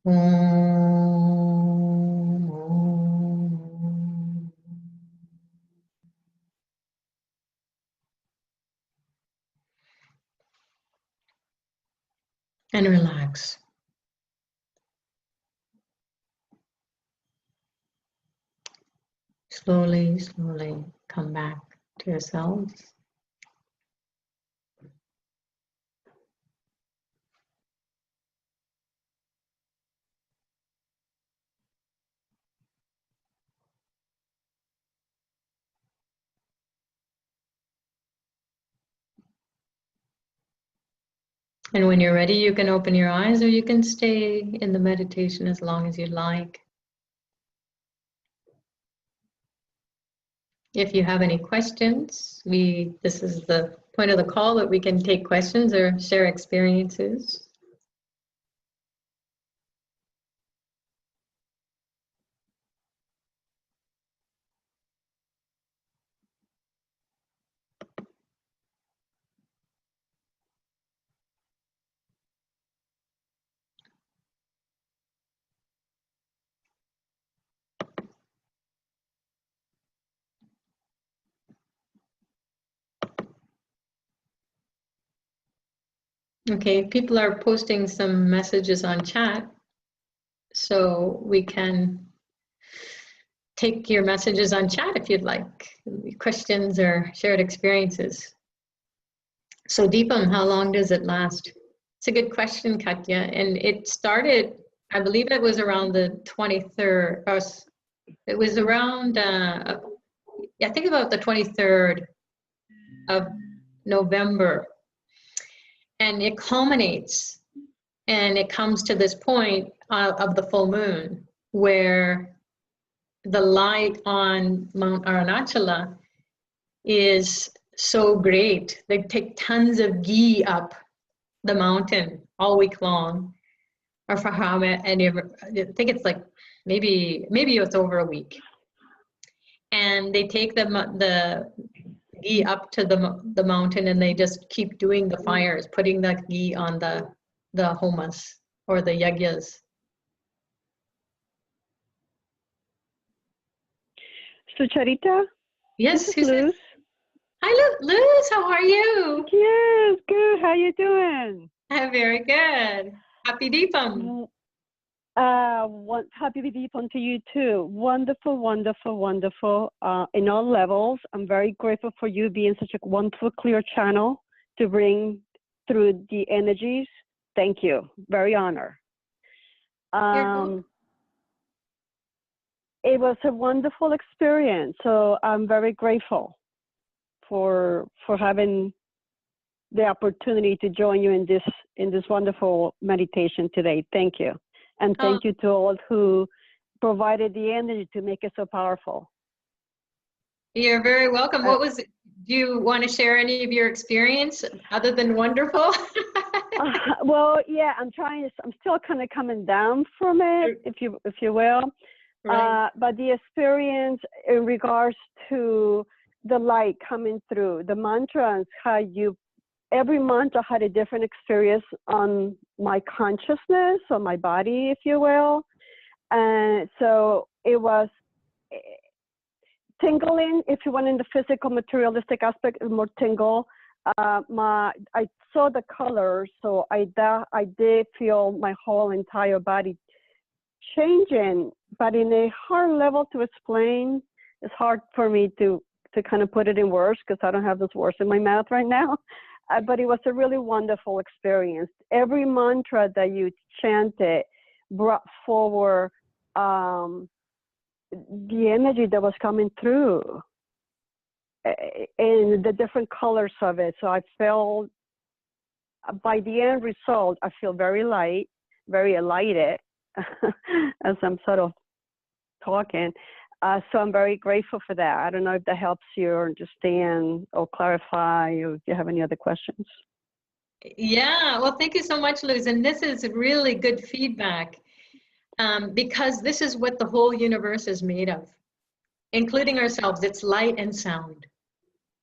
Om, Om. And relax. Slowly, slowly come back to yourselves. And when you're ready, you can open your eyes or you can stay in the meditation as long as you like. If you have any questions, this is the point of the call that we can take questions or share experiences. Okay, people are posting some messages on chat, so we can take your messages on chat if you'd like, questions or shared experiences. So Deepam, how long does it last? It's a good question, Katya, and it started, I believe it was around the 23rd, it was around, I think about the 23rd of November. And it culminates and it comes to this point of the full moon where the light on Mount Arunachala is so great. They take tons of ghee up the mountain all week long, or for how many, I think it's like maybe it's over a week. And they take the ghee up to the mountain and they just keep doing the fires, putting the ghee on the homas or the yagyas. So Charita? Yes, this is Luz. Hi, Luz, how are you? Yes, good. How you doing? I'm very good. Happy Deepam. Happy Deepam to you too. Wonderful, wonderful, wonderful. In all levels, I'm very grateful for you being such a wonderful, clear channel to bring through the energies. Thank you. Very honored. It was a wonderful experience. So I'm very grateful for having the opportunity to join you in this wonderful meditation today. Thank you. And thank you to all who provided the energy to make it so powerful. You're very welcome. Do you want to share any of your experience other than wonderful? Well, yeah, I'm still kind of coming down from it, if you will. Right. But the experience in regards to the light coming through, the mantras, every mantra had a different experience on my consciousness, on my body, if you will. And so it was tingling, if you want, in the physical, materialistic aspect, more tingle. I saw the colors, so I did feel my whole entire body changing, but in a hard level to explain. It's hard for me to kind of put it in words because I don't have those words in my mouth right now. But it was a really wonderful experience. Every mantra that you chanted brought forward the energy that was coming through and the different colors of it. So I felt, by the end result, I feel very light, very elighted as I'm sort of talking. So I'm very grateful for that. I don't know if that helps you understand or clarify, or if you have any other questions. Yeah, well, thank you so much, Luz. And this is really good feedback because this is what the whole universe is made of, including ourselves. It's light and sound.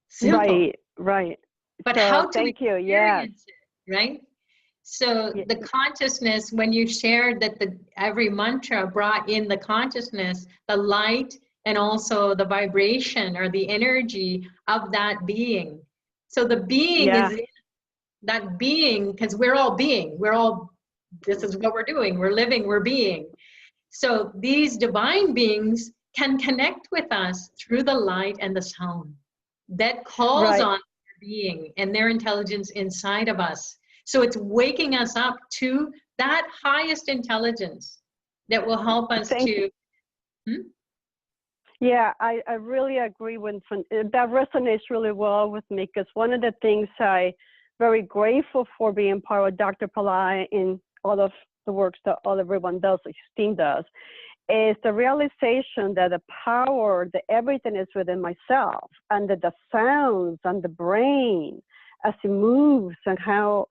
Simple. Right. But so how to thank you. experience it, right? So Yeah. the consciousness, when you shared that every mantra brought in the consciousness, the light, and also the vibration or the energy of that being. So the being Yeah. is that being, because we're all being, this is what we're doing, we're living, we're being. So these divine beings can connect with us through the light and the sound that calls Right. on their being and their intelligence inside of us. So it's waking us up to that highest intelligence that will help us Thank you. to. Yeah, I really agree with that resonates really well with me, because one of the things I very grateful for being part of Dr. Pillai in all of the works that everyone does, his team does, is the realization that the power, that everything is within myself, and that the sounds and the brain as it moves and how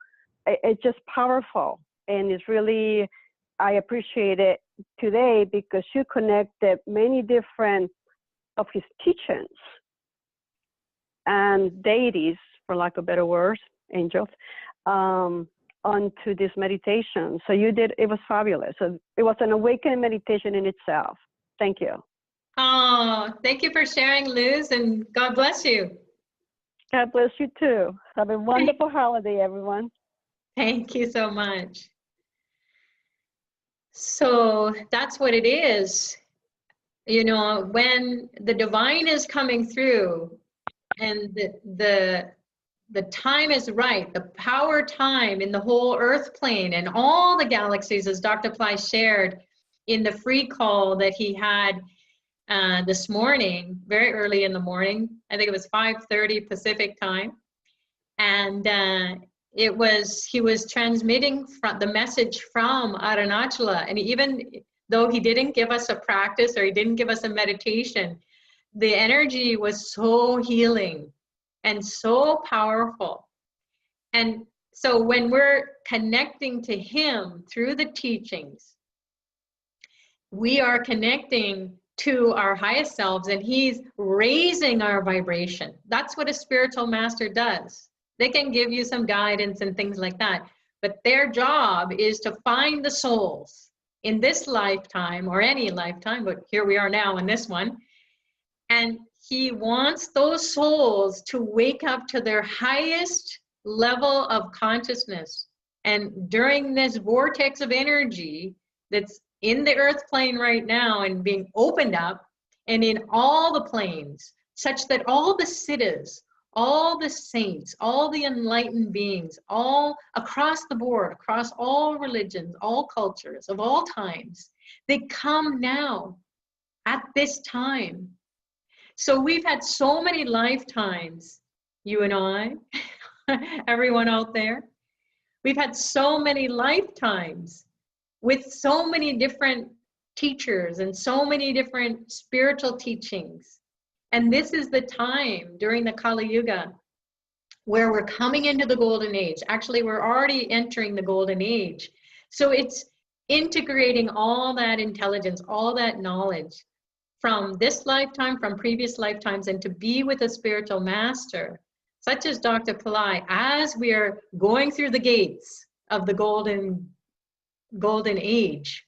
it's just powerful. And it's really, I appreciate it today because you connected many different of his teachings and deities, for lack of better words, angels, onto this meditation. So you did, it was fabulous. So it was an awakening meditation in itself. Thank you. Oh, thank you for sharing, Luz, and God bless you. God bless you too. Have a wonderful holiday, everyone. Thank you so much. So that's what it is. You know, when the divine is coming through and the time is right, the power time in the whole earth plane and all the galaxies, as Dr. Ply shared in the free call that he had this morning, very early in the morning. I think it was 5:30 Pacific time. And he was transmitting the message from Arunachala. And even though he didn't give us a practice or he didn't give us a meditation, the energy was so healing and so powerful. And so when we're connecting to him through the teachings, we are connecting to our highest selves, and he's raising our vibration. That's what a spiritual master does. They can give you some guidance and things like that, but their job is to find the souls in this lifetime or any lifetime, but here we are now in this one. And he wants those souls to wake up to their highest level of consciousness. And during this vortex of energy that's in the earth plane right now and being opened up, and in all the planes, such that all the siddhas, all the saints, all the enlightened beings, all across the board, across all religions, all cultures of all times, they come now at this time. So we've had so many lifetimes, you and I, everyone out there, we've had so many lifetimes with so many different teachers and so many different spiritual teachings. And this is the time during the Kali Yuga where we're coming into the golden age. Actually, we're already entering the golden age. So it's integrating all that intelligence, all that knowledge from this lifetime, from previous lifetimes, and to be with a spiritual master, such as Dr. Pillai, as we are going through the gates of the golden age,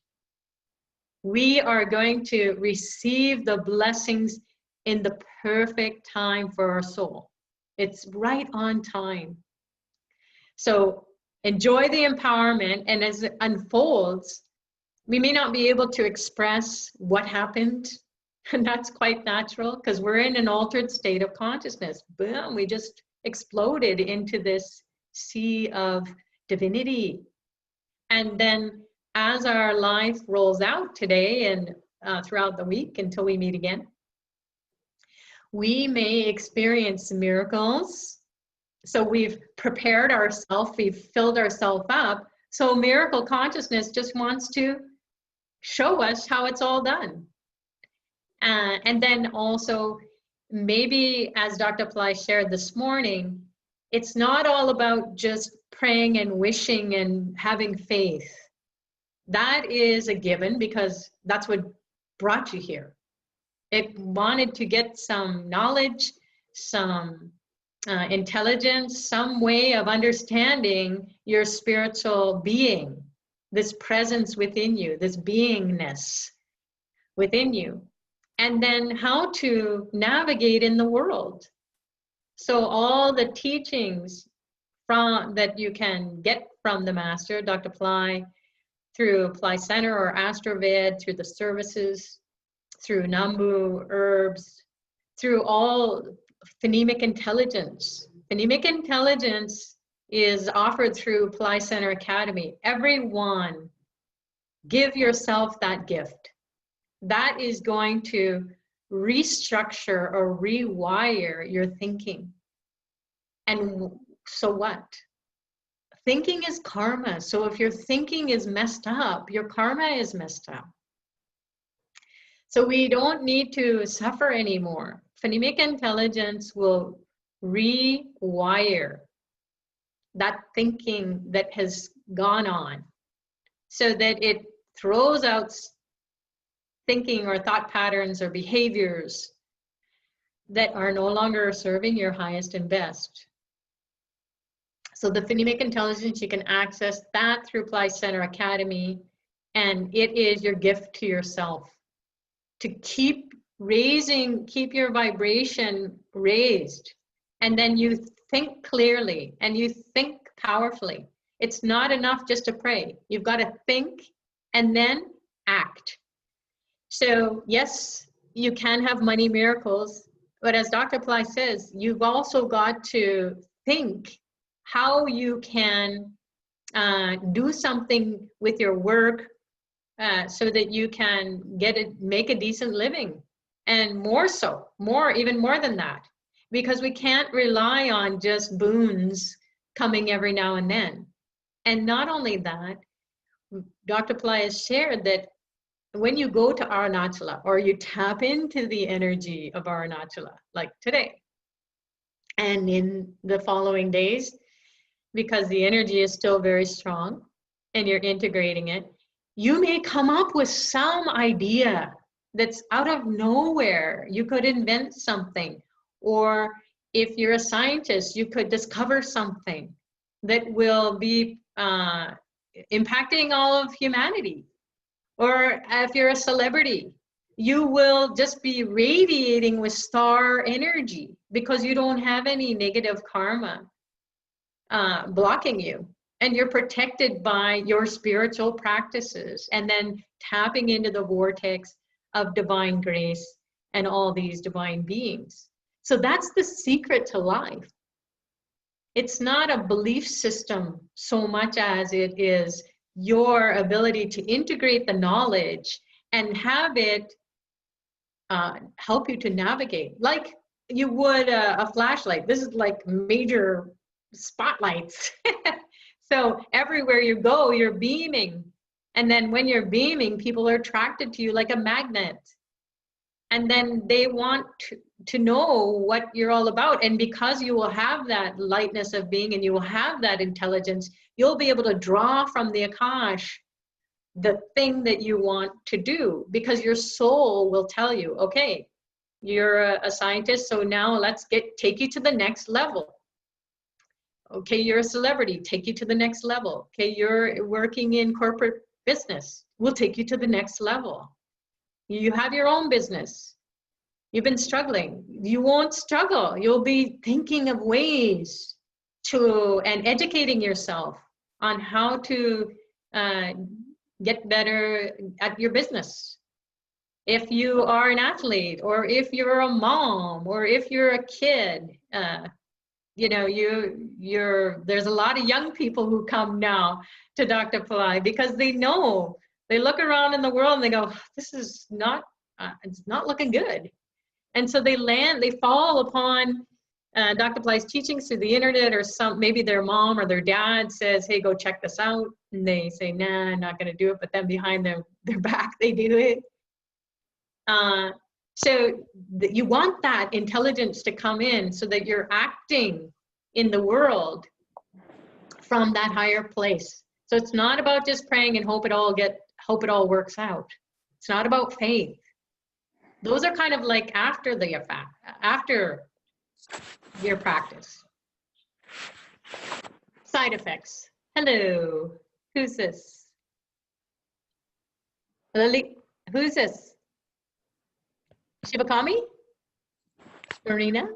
we are going to receive the blessings in the perfect time for our soul. It's right on time. So enjoy the empowerment, and as it unfolds, we may not be able to express what happened, and that's quite natural because we're in an altered state of consciousness. Boom, we just exploded into this sea of divinity. And then as our life rolls out today and throughout the week until we meet again, we may experience miracles. So we've prepared ourselves, we've filled ourselves up. So miracle consciousness just wants to show us how it's all done. And then also, maybe as Dr. Pillai shared this morning, it's not all about just praying and wishing and having faith. That is a given because that's what brought you here. It wanted to get some knowledge, some intelligence, some way of understanding your spiritual being, this presence within you, this beingness within you, and then how to navigate in the world. So all the teachings that you can get from the master, Dr. Pillai, through Pillai Center or Astroved, through the services, through Nambu herbs, through all phonemic intelligence. Phonemic intelligence is offered through Pillai Center Academy. Everyone, give yourself that gift. That is going to restructure or rewire your thinking. And so what? Thinking is karma. So if your thinking is messed up, your karma is messed up. So we don't need to suffer anymore. Phonemic intelligence will rewire that thinking that has gone on so that it throws out thinking or thought patterns or behaviors that are no longer serving your highest and best. So the phonemic intelligence, you can access that through Pillai Center Academy, and it is your gift to yourself to keep raising, keep your vibration raised, and then you think clearly and you think powerfully. It's not enough just to pray. You've got to think and then act. So yes, you can have money miracles, but as Dr. Pillai says, you've also got to think how you can do something with your work so that you can make a decent living, and more so, even more than that, because we can't rely on just boons coming every now and then. And not only that, Dr. Pillai has shared that when you go to Arunachala or you tap into the energy of Arunachala, like today, and in the following days, because the energy is still very strong and you're integrating it, you may come up with some idea that's out of nowhere. You could invent something, or if you're a scientist, you could discover something that will be impacting all of humanity. Or if you're a celebrity, you will just be radiating with star energy because you don't have any negative karma blocking you, and you're protected by your spiritual practices, and then tapping into the vortex of divine grace and all these divine beings. So that's the secret to life. It's not a belief system so much as it is your ability to integrate the knowledge and have it help you to navigate, like you would a flashlight. This is like major spotlights. So everywhere you go, you're beaming. And then when you're beaming, people are attracted to you like a magnet. And then they want to know what you're all about. And because you will have that lightness of being and you will have that intelligence, you'll be able to draw from the Akash the thing that you want to do, because your soul will tell you, okay, you're a scientist, so now let's take you to the next level. Okay, you're a celebrity, take you to the next level. Okay, you're working in corporate business, we'll take you to the next level. You have your own business, you've been struggling, you won't struggle. You'll be thinking of ways and educating yourself on how to get better at your business. If you are an athlete, or if you're a mom, or if you're a kid, you know, there's a lot of young people who come now to Dr. Pillai because they know, they look around in the world and they go, this is not, it's not looking good. And so they fall upon Dr. Pillai's teachings through the internet, or maybe their mom or their dad says, hey, go check this out. And they say, nah, I'm not going to do it. But then behind their back, they do it. So you want that intelligence to come in so that you're acting in the world from that higher place. So it's not about just praying and hope it all works out. It's not about faith. Those are kind of like after the effect, after your practice. Side effects. Hello. Who's this? Lily. Who's this? Shivakami? Marina?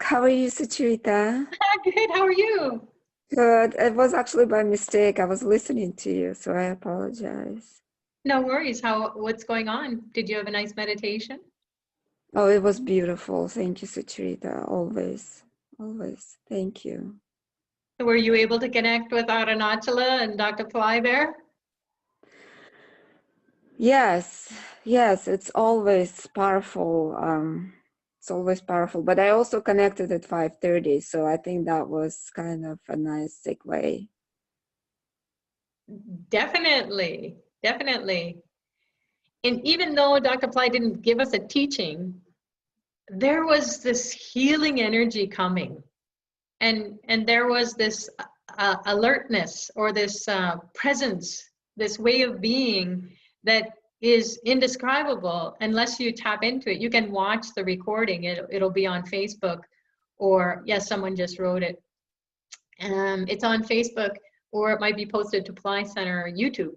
How are you, Sucharita? Good. How are you? Good. It was actually by mistake. I was listening to you, so I apologize. No worries. What's going on? Did you have a nice meditation? Oh, it was beautiful. Thank you, Sucharita. Always, always. Thank you. Were you able to connect with Arunachala and Dr. Pillai there? Yes, yes. It's always powerful. It's always powerful. But I also connected at 5:30, so I think that was kind of a nice segue. Definitely, definitely. And even though Dr. Pillai didn't give us a teaching, there was this healing energy coming. And there was this alertness or this presence, this way of being that is indescribable unless you tap into it. You can watch the recording. It'll be on Facebook, or yes, someone just wrote it. It's on Facebook, or it might be posted to Pillai Center or YouTube.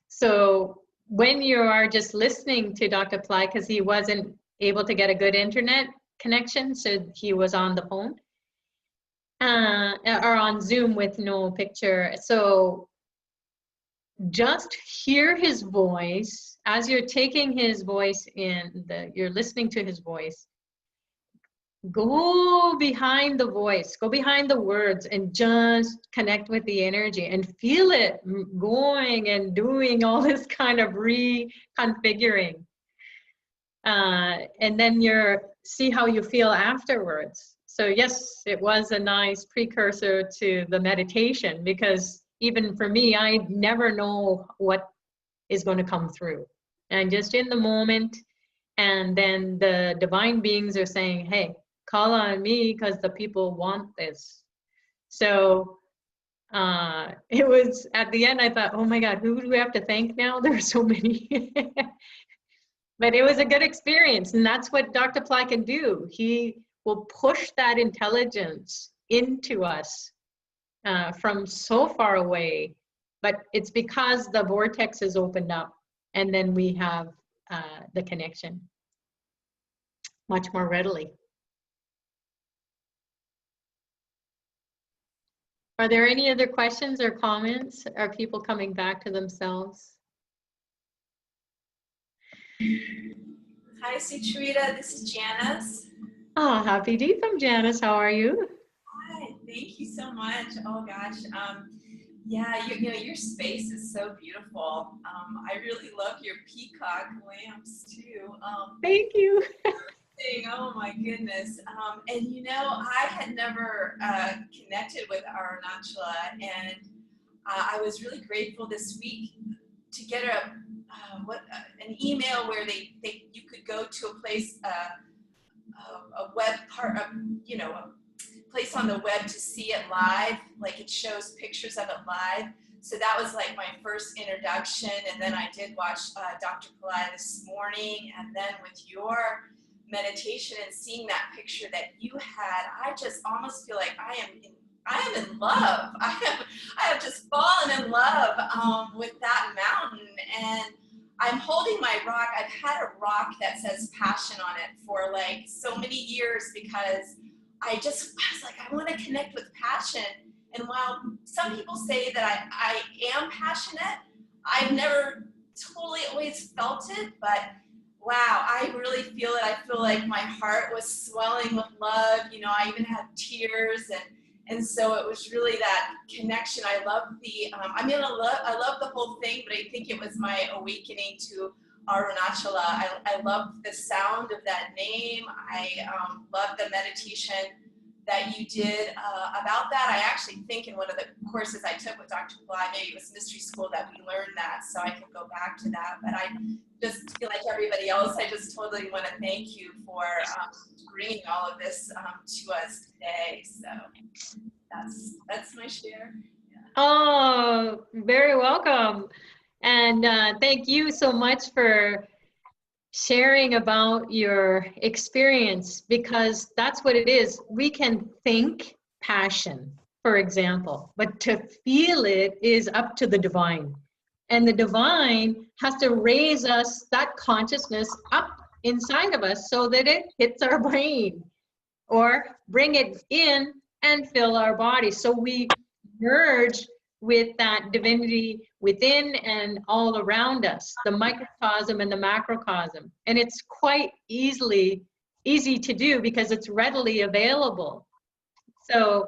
So when you are just listening to Dr. Pillai, because he wasn't able to get a good internet connection, so he was on the phone, or on Zoom with no picture. So just hear his voice as you're taking his voice in, you're listening to his voice. Go behind the voice, go behind the words, and just connect with the energy and feel it going and doing all this kind of reconfiguring. And then see how you feel afterwards. So yes, it was a nice precursor to the meditation, because even for me, I never know what is going to come through. And just in the moment, and then the divine beings are saying, hey, call on me because the people want this. So it was, at the end, I thought, oh my God, who do we have to thank now? There are so many. But it was a good experience, and that's what Dr. Pillai can do. He will push that intelligence into us from so far away, but it's because the vortex is opened up, and then we have the connection much more readily. Are there any other questions or comments? Are people coming back to themselves? Hi, Sucharita. This is Janice. Oh, happy Deepam, Janice. How are you? Hi. Thank you so much. Oh gosh. Yeah, you know, your space is so beautiful. I really love your peacock lamps too. Thank you. Oh my goodness. And you know, I had never connected with Arunachala, and I was really grateful this week to get an email where you could go to a place, a web part, you know, a place on the web to see it live, like it shows pictures of it live. So that was like my first introduction, and then I did watch Dr. Pillai this morning, and then with your meditation and seeing that picture that you had, I just almost feel like I am in love. I have just fallen in love with that mountain, and I'm holding my rock. I've had a rock that says passion on it for like so many years, because I was like, I want to connect with passion. And while some people say that I am passionate, I've never totally always felt it, but wow, I really feel it. I feel like my heart was swelling with love. You know, I even had tears, and so it was really that connection. I love I love the whole thing, but I think it was my awakening to Arunachala. I love the sound of that name. I love the meditation that you did about that. I actually think in one of the courses I took with Dr. Pillai, maybe it was mystery school, that we learned that, so I could go back to that. But I just feel like everybody else, I just totally want to thank you for bringing all of this to us today. So that's my share. Yeah. Oh, very welcome. And thank you so much for sharing about your experience, because that's what it is. We can think passion, for example, but to feel it is up to the divine. And the divine has to raise us, that consciousness, up inside of us so that it hits our brain, or bring it in and fill our body. So we merge with that divinity within and all around us, the microcosm and the macrocosm. And it's quite easy to do because it's readily available. So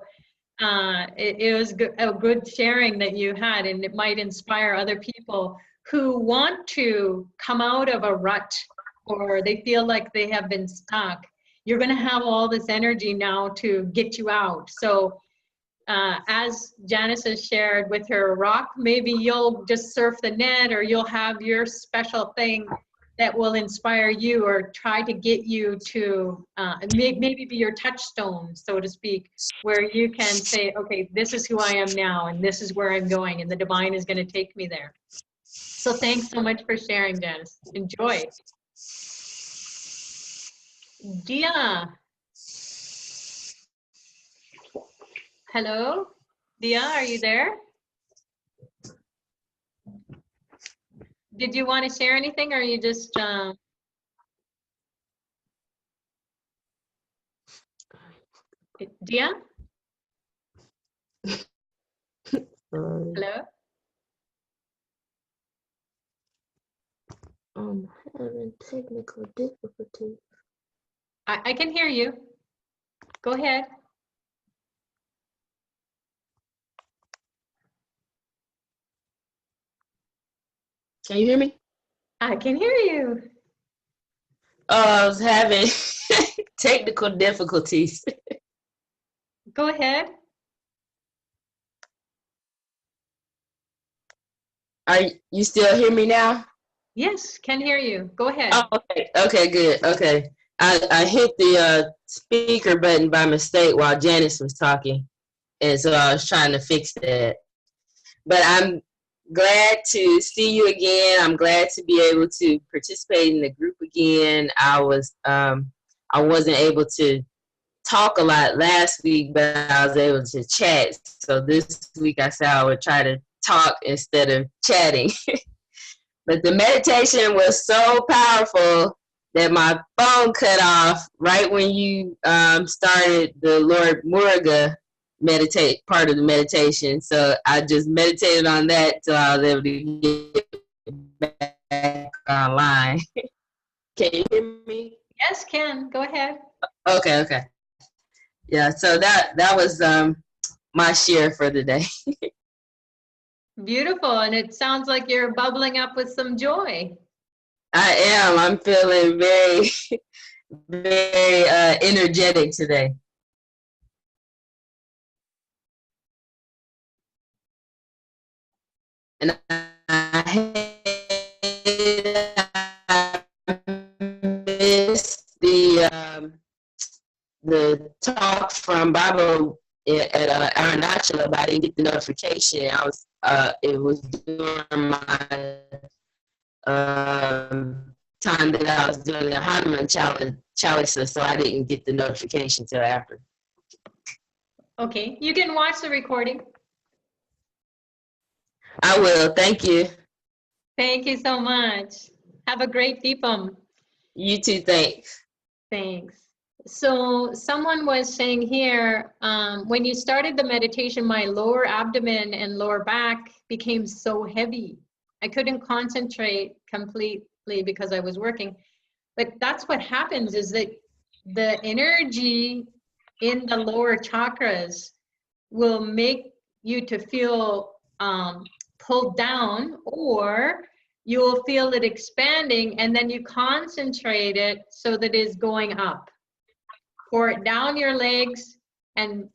it was a good sharing that you had, and it might inspire other people who want to come out of a rut, or they feel like they have been stuck. You're going to have all this energy now to get you out. So as Janice has shared with her rock, maybe you'll just surf the net, or you'll have your special thing that will inspire you or try to get you to maybe be your touchstone, so to speak, where you can say, okay, this is who I am now, and this is where I'm going, and the divine is going to take me there. So thanks so much for sharing, Janice. Enjoy. Dia. Hello? Dia, are you there? Did you want to share anything, or are you just... Dia? Hello? I'm having technical difficulties. I can hear you. Go ahead. Can you hear me? I can hear you. I was having technical difficulties. Go ahead. Are you still hear me now? Yes, can hear you. Go ahead. Oh, okay. Okay, good. Okay. I hit the speaker button by mistake while Janice was talking, and so I was trying to fix that. But I'm glad to see you again. I'm glad to be able to participate in the group again. I wasn't able to talk a lot last week, but I was able to chat. So this week I said I would try to talk instead of chatting. But the meditation was so powerful that my phone cut off right when you started the Lord Muruga part of the meditation. So I just meditated on that till I was able to get back online. Can you hear me? Yes, Ken, go ahead. Okay. Yeah, so that was my share for the day. Beautiful, and it sounds like you're bubbling up with some joy. I am. I'm feeling very, very energetic today. And I missed the talk from Bible at Arunachala, but I didn't get the notification. It was during my time that I was doing the Hanuman challenge, so I didn't get the notification till after. Okay, you can watch the recording. I will. Thank you. Thank you so much. Have a great Deepam. You too. Thanks. Thanks. So someone was saying here, when you started the meditation, my lower abdomen and lower back became so heavy. I couldn't concentrate completely because I was working. But that's what happens, is that the energy in the lower chakras will make you to feel pulled down, or you'll feel it expanding, and then you concentrate it so that it's going up. Pour it down your legs and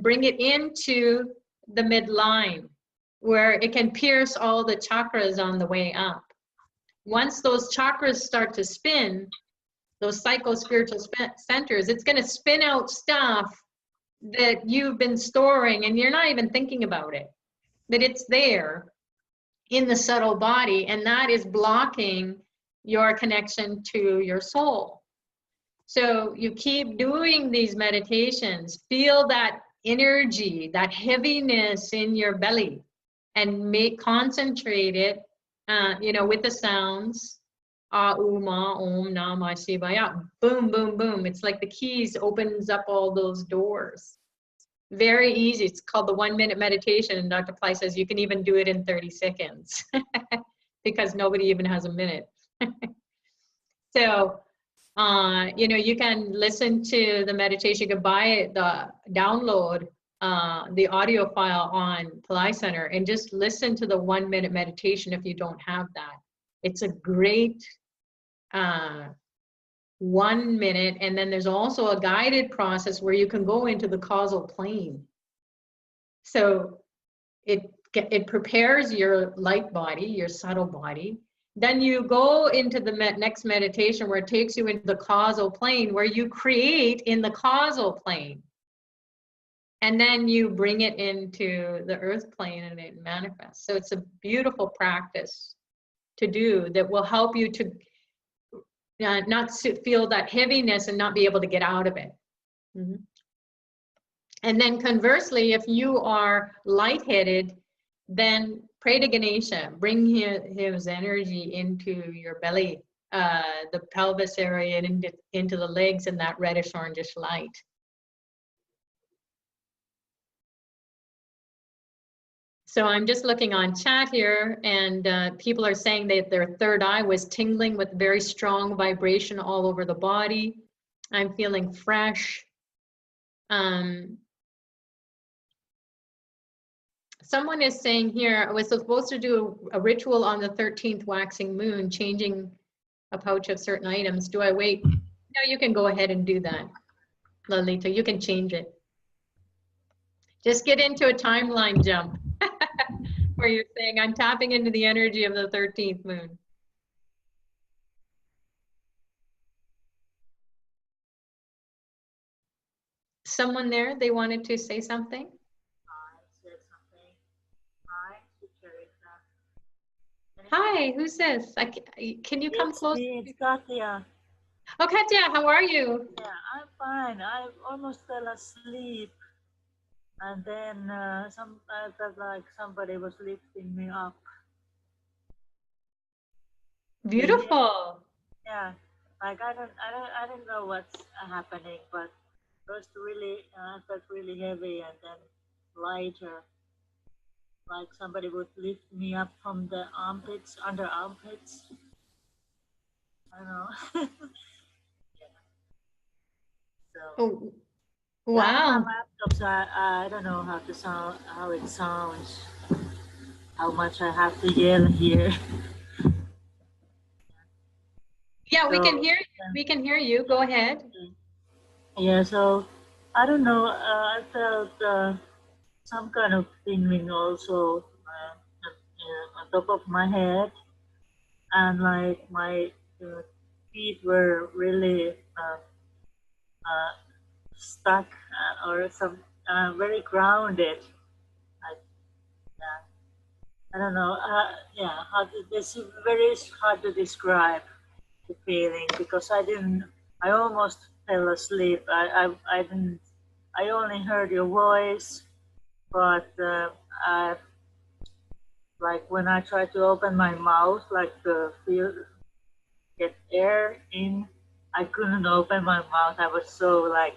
bring it into the midline, where it can pierce all the chakras on the way up. Once those chakras start to spin, those psycho-spiritual centers, it's going to spin out stuff that you've been storing and you're not even thinking about it, that it's there in the subtle body, and that is blocking your connection to your soul. So you keep doing these meditations, feel that energy, that heaviness in your belly, and concentrate it, with the sounds. Ah, uma, om, namah shivaya. Boom, boom, boom. It's like the keys opens up all those doors. Very easy. It's called the 1 minute meditation. And Dr. Pillai says you can even do it in 30 seconds because nobody even has a minute. So, you can listen to the meditation. You can buy it, download the audio file on Pillai Center and just listen to the 1 minute meditation if you don't have that. It's a great 1 minute. And then there's also a guided process where you can go into the causal plane. So it prepares your light body, your subtle body. Then you go into the next meditation where it takes you into the causal plane, where you create in the causal plane. And then you bring it into the earth plane and it manifests. So it's a beautiful practice to do that will help you to not feel that heaviness and not be able to get out of it. Mm-hmm. And then conversely, if you are lightheaded, then pray to Ganesha. Bring his energy into your belly, the pelvis area, and into the legs and that reddish orangish light. So I'm just looking on chat here, and people are saying that their third eye was tingling with very strong vibration all over the body. I'm feeling fresh. Someone is saying here, I was supposed to do a ritual on the 13th waxing moon, changing a pouch of certain items. Do I wait? No, you can go ahead and do that, Lalita. You can change it. Just get into a timeline jump where you're saying, I'm tapping into the energy of the 13th moon. Someone there, they wanted to say something? Hi, who's this? Can you come close? It's Katya. Oh, Katya, how are you? Yeah, I'm fine. I almost fell asleep, and then I felt like somebody was lifting me up. Beautiful. Yeah, like I don't know what's happening, but first really I felt really heavy, and then lighter. Like somebody would lift me up from the armpits, under armpits. I don't know. Yeah. So, Oh, wow. Yeah, my laptop, so I don't know how it sounds, how much I have to yell here. Yeah, we So, can hear you. We can hear you. Go ahead. Yeah, so I don't know. I felt some kind of tingling also on top of my head, and like my feet were really stuck or some very grounded. Like, I don't know. Yeah, it's very hard to describe the feeling because I almost fell asleep. I didn't. I only heard your voice, but like when I tried to open my mouth, like to get air in, I couldn't open my mouth. I was so like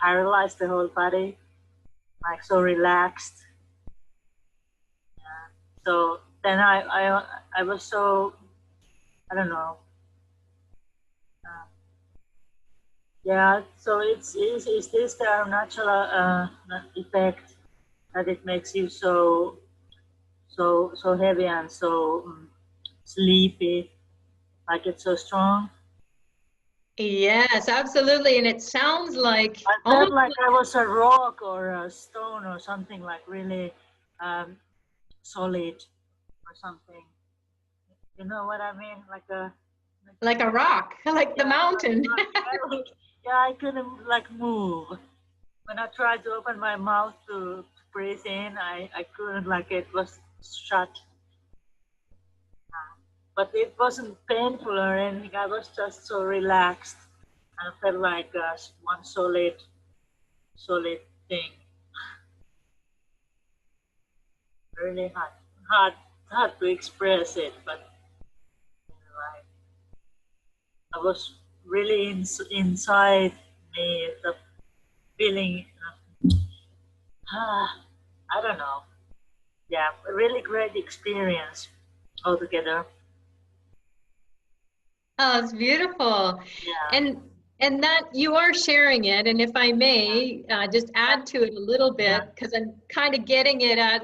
paralyzed, the whole body, like so relaxed. Yeah. So then I was so, I don't know. Yeah. So is this the natural effect that it makes you so heavy and so sleepy, like it's so strong? Yes, absolutely. And it sounds like I felt like I was a rock or a stone or something, like really solid or something. You know what I mean? Like a rock, like the mountain. Yeah, I couldn't like move. When I tried to open my mouth to breathe in, I couldn't, like it was shut. but it wasn't painful or anything. I was just so relaxed. I felt like one solid thing. Really hard to express it, but like I was really inside me, the feeling. I don't know. Yeah, a really great experience altogether. Oh, it's beautiful. Yeah, And that you are sharing it. And if I may, just add to it a little yeah, bit, because I'm kind of getting it at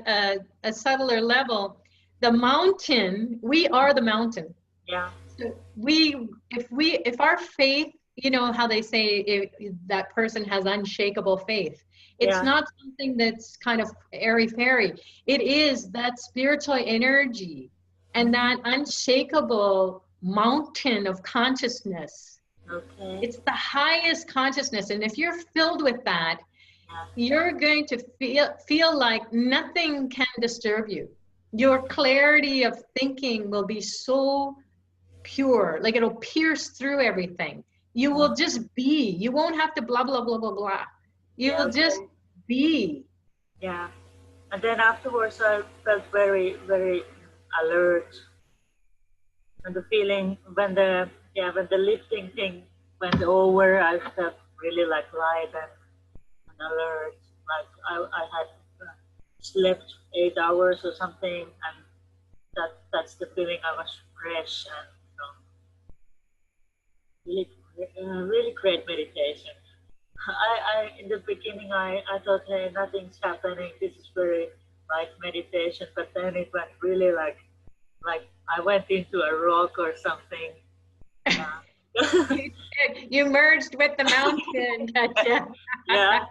a subtler level. The mountain, we are the mountain. yeah, So if our faith, you know how they say that person has unshakable faith. It's yeah, not something that's kind of airy-fairy. It is that spiritual energy and that unshakable mountain of consciousness. okay, It's the highest consciousness. And if you're filled with that, yeah, you're going to feel like nothing can disturb you. Your clarity of thinking will be so pure, like it'll pierce through everything. You will just be. You won't have to blah, blah, blah, blah, blah. You yeah, will just be. yeah. And then afterwards, I felt very alert. And the feeling when the lifting thing went over, I felt really like light and alert. Like I had slept 8 hours or something, and that's the feeling. I was fresh and really really great meditation. I in the beginning I thought, hey, nothing's happening. This is very light meditation, but then it went really like I went into a rock or something. You merged with the mountain, gotcha. Yeah,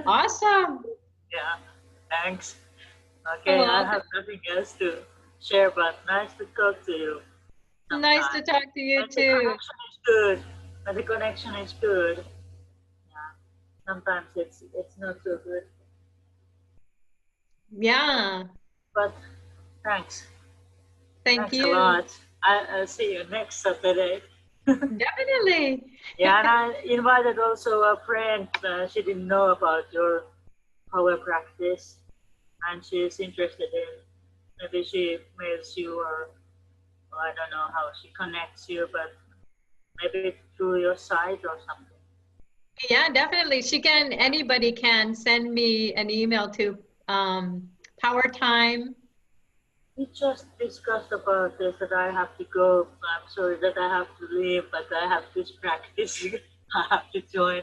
Awesome. yeah. Thanks. You're Okay, I welcome. have nothing else to share, but nice to talk to you. Nice to talk to you And the too. connection is good. And the connection is good. Yeah. Sometimes it's not so good, Yeah. but thanks. Thank Thanks a you. lot. I'll see you next Saturday. Definitely. Yeah, and I invited also a friend. She didn't know about your power practice, and she's interested in. Maybe she mails you, or I don't know how she connects you, but maybe through your site or something. Yeah, definitely. Anybody can send me an email to Powertime. We just discussed about this that I have to go. I'm sorry that I have to leave, but I have this practice. I have to join.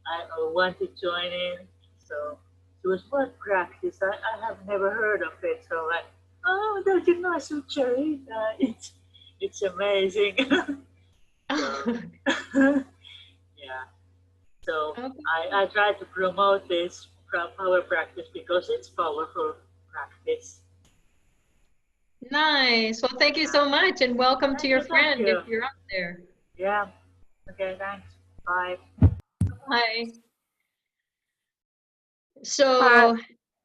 I want to join in. So it was what practice? I have never heard of it. So like, oh, the Gymnasium Cherry. It's amazing. So, yeah. So Okay. I try to promote this power practice because it's powerful practice. Nice. Well, thank you so much, and welcome to your Thank friend you. if you're up there. Yeah. Okay, thanks. Bye. Hi. Hi. So,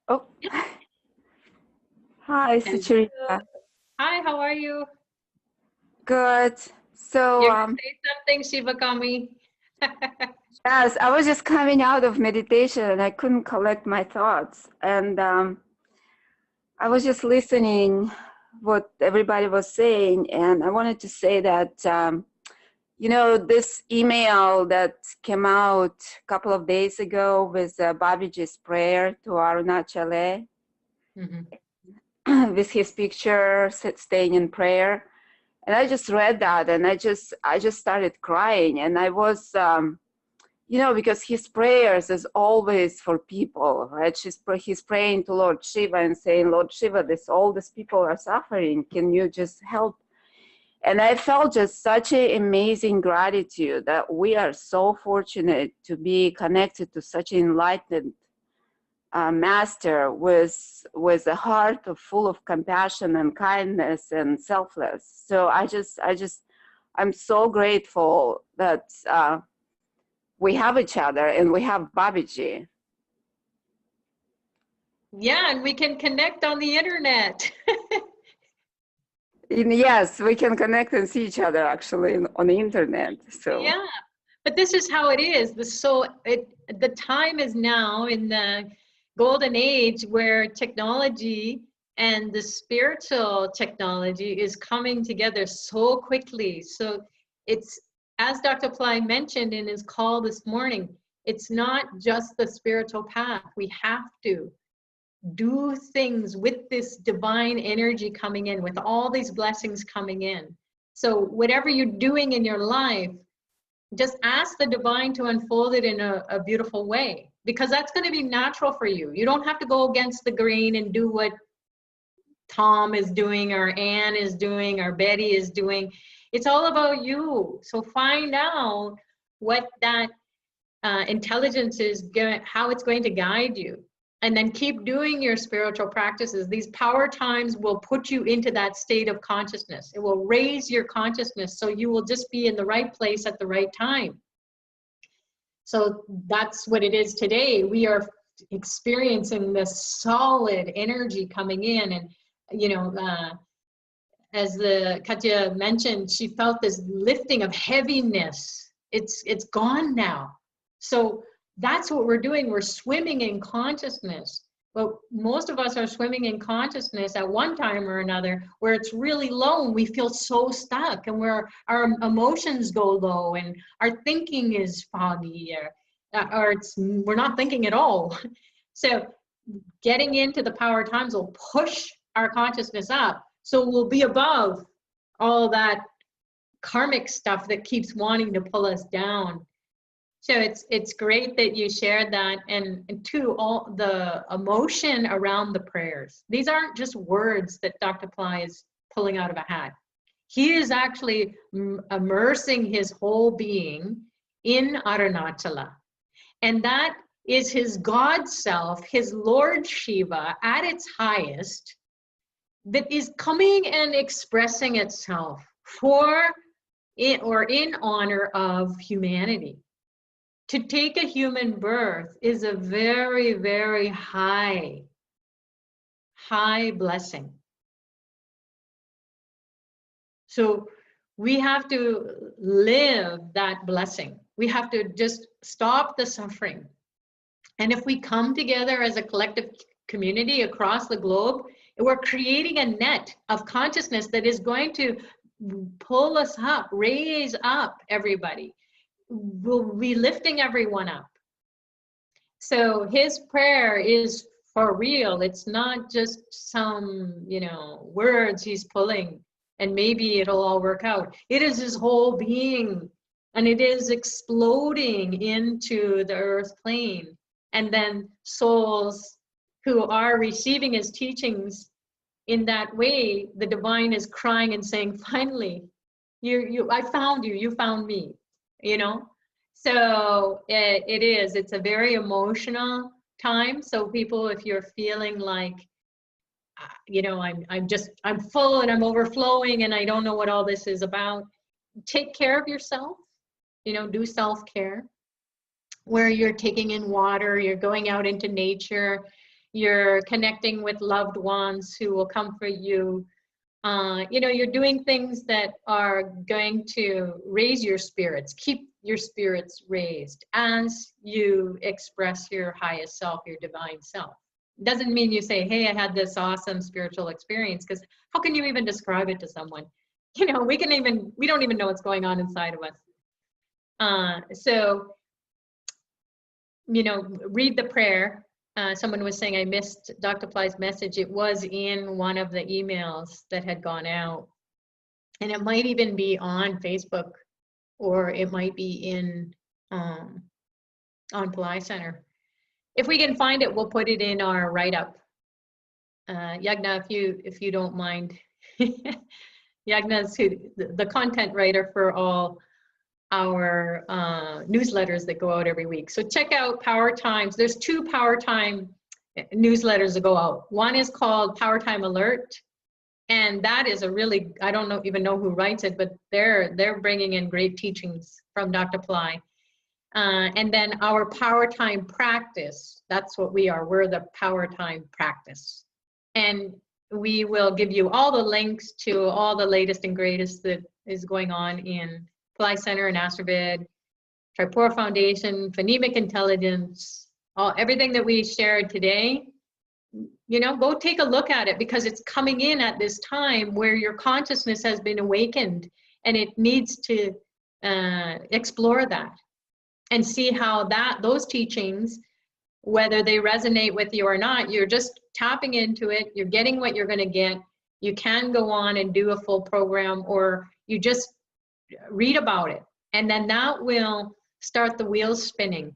Oh, hi, hello. Sucharita. Hi, how are you? Good. So, You're gonna say something, Shivakami? yes, I was just coming out of meditation and I couldn't collect my thoughts. And I was just listening what everybody was saying. And I wanted to say that, this email that came out a couple of days ago with Babaji's prayer to Arunachala, with his picture staying in prayer. And I just read that and I just started crying. And I was, because his prayers is always for people, right? He's praying to Lord Shiva and saying, Lord Shiva, all these people are suffering. Can you just help? And I felt just such an amazing gratitude that we are so fortunate to be connected to such an enlightened master with a heart full of compassion and kindness and selfless. So I'm so grateful that we have each other and we have Babaji. Yeah, and we can connect on the internet. Yes, we can connect and see each other actually on the internet. So Yeah, but this is how it is. The time is now in the golden age where technology and the spiritual technology is coming together so quickly. So it's, as Dr. Pillai mentioned in his call this morning, it's not just the spiritual path. We have to do things with this divine energy coming in, with all these blessings coming in. So whatever you're doing in your life, just ask the divine to unfold it in a beautiful way, because that's going to be natural for you. You don't have to go against the grain and do what Tom is doing, or Anne is doing, or Betty is doing. It's all about you. So find out what that intelligence is going, how it's going to guide you, and then keep doing your spiritual practices. These power times will put you into that state of consciousness. It will raise your consciousness, so you will just be in the right place at the right time. So that's what it is today. We are experiencing this solid energy coming in, and you know, as the Katya mentioned, she felt this lifting of heaviness. It's gone now. So that's what we're doing. We're swimming in consciousness. But most of us are swimming in consciousness at one time or another where it's really low and we feel so stuck, and where our emotions go low and our thinking is foggy, or we're not thinking at all. So getting into the power times will push our consciousness up, so we'll be above all that karmic stuff that keeps wanting to pull us down. So it's great that you shared that, and too, all the emotion around the prayers. These aren't just words that Dr. Pillai is pulling out of a hat. He is actually immersing his whole being in Arunachala. And that is his God self, his Lord Shiva at its highest, that is coming and expressing itself for it, or in honor of humanity. To take a human birth is a very, very high blessing. So we have to live that blessing. We have to just stop the suffering. And if we come together as a collective community across the globe, we're creating a net of consciousness that is going to pull us up, raise up everybody. We'll be lifting everyone up. So his prayer is for real. It's not just some, words he's pulling and maybe it'll all work out. It is his whole being, and it is exploding into the earth plane. And then souls who are receiving his teachings in that way, the divine is crying and saying, finally, I found you, you found me, So it's a very emotional time. So people, if you're feeling like, I'm full and I'm overflowing and I don't know what all this is about, take care of yourself, do self-care, where you're taking in water, you're going out into nature, you're connecting with loved ones who will comfort you. You're doing things that are going to raise your spirits, keep your spirits raised as you express your highest self, your divine self. Doesn't mean you say, hey, I had this awesome spiritual experience, because how can you even describe it to someone? We don't even know what's going on inside of us. So, read the prayer. Someone was saying I missed Dr. Pillai's message. It was in one of the emails that had gone out. And it might even be on Facebook, or it might be in on Pillai Center. If we can find it, we'll put it in our write-up. Yagna, if you don't mind. Yagna's the content writer for all our newsletters that go out every week. So check out Power Times. There's 2 Power Time newsletters that go out. One is called Power Time Alert, and that is a really, I don't even know who writes it, but they're bringing in great teachings from Dr. Pillai. And then our Power Time practice, that's what we are. We're the Power Time practice. And we will give you all the links to all the latest and greatest that is going on in Pillai Center and Astrovid, Tripura Foundation, phonemic intelligence, everything that we shared today. You know, go take a look at it, because it's coming in at this time where your consciousness has been awakened, and it needs to explore that and see how those teachings, whether they resonate with you or not, you're just tapping into it, you're getting what you're going to get. You can go on and do a full program, or you just read about it, and then that will start the wheels spinning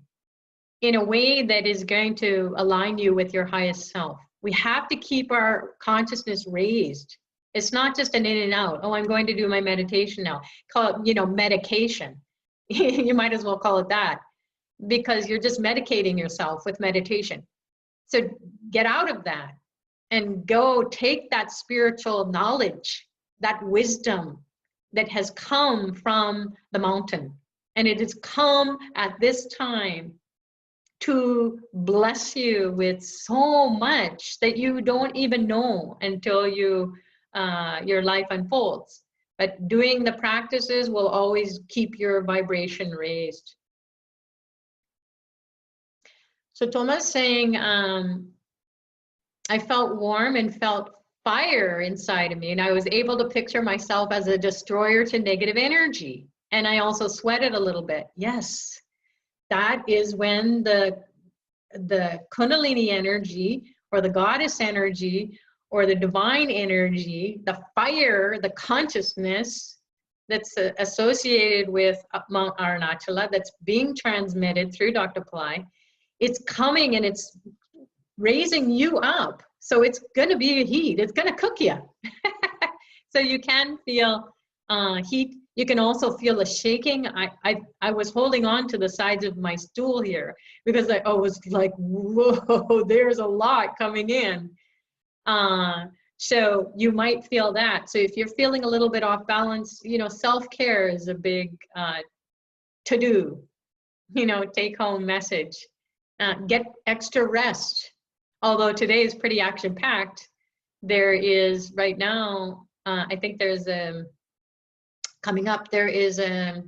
in a way that is going to align you with your highest self. We have to keep our consciousness raised. It's not just an in and out. Oh, I'm going to do my meditation now. Call it, you know, medication. You might as well call it that, because you're just medicating yourself with meditation. So get out of that and go take that spiritual knowledge, that wisdom that has come from the mountain. And it has come at this time to bless you with so much that you don't even know until your life unfolds. But doing the practices will always keep your vibration raised. So Thomas saying, I felt warm and felt fire inside of me, and I was able to picture myself as a destroyer to negative energy. And I also sweated a little bit. Yes, that is when the Kundalini energy, or the goddess energy, or the divine energy, the fire, the consciousness that's associated with Mount Arunachala, that's being transmitted through Dr. Pillai, it's coming and it's raising you up. So it's going to be a heat. It's going to cook you. So you can feel heat. You can also feel a shaking. I was holding on to the sides of my stool here, because I was like, whoa, there's a lot coming in. So you might feel that. So if you're feeling a little bit off balance, you know, self-care is a big to-do, you know, take-home message. Get extra rest. Although today is pretty action-packed, there is right now, I think there's coming up, there is let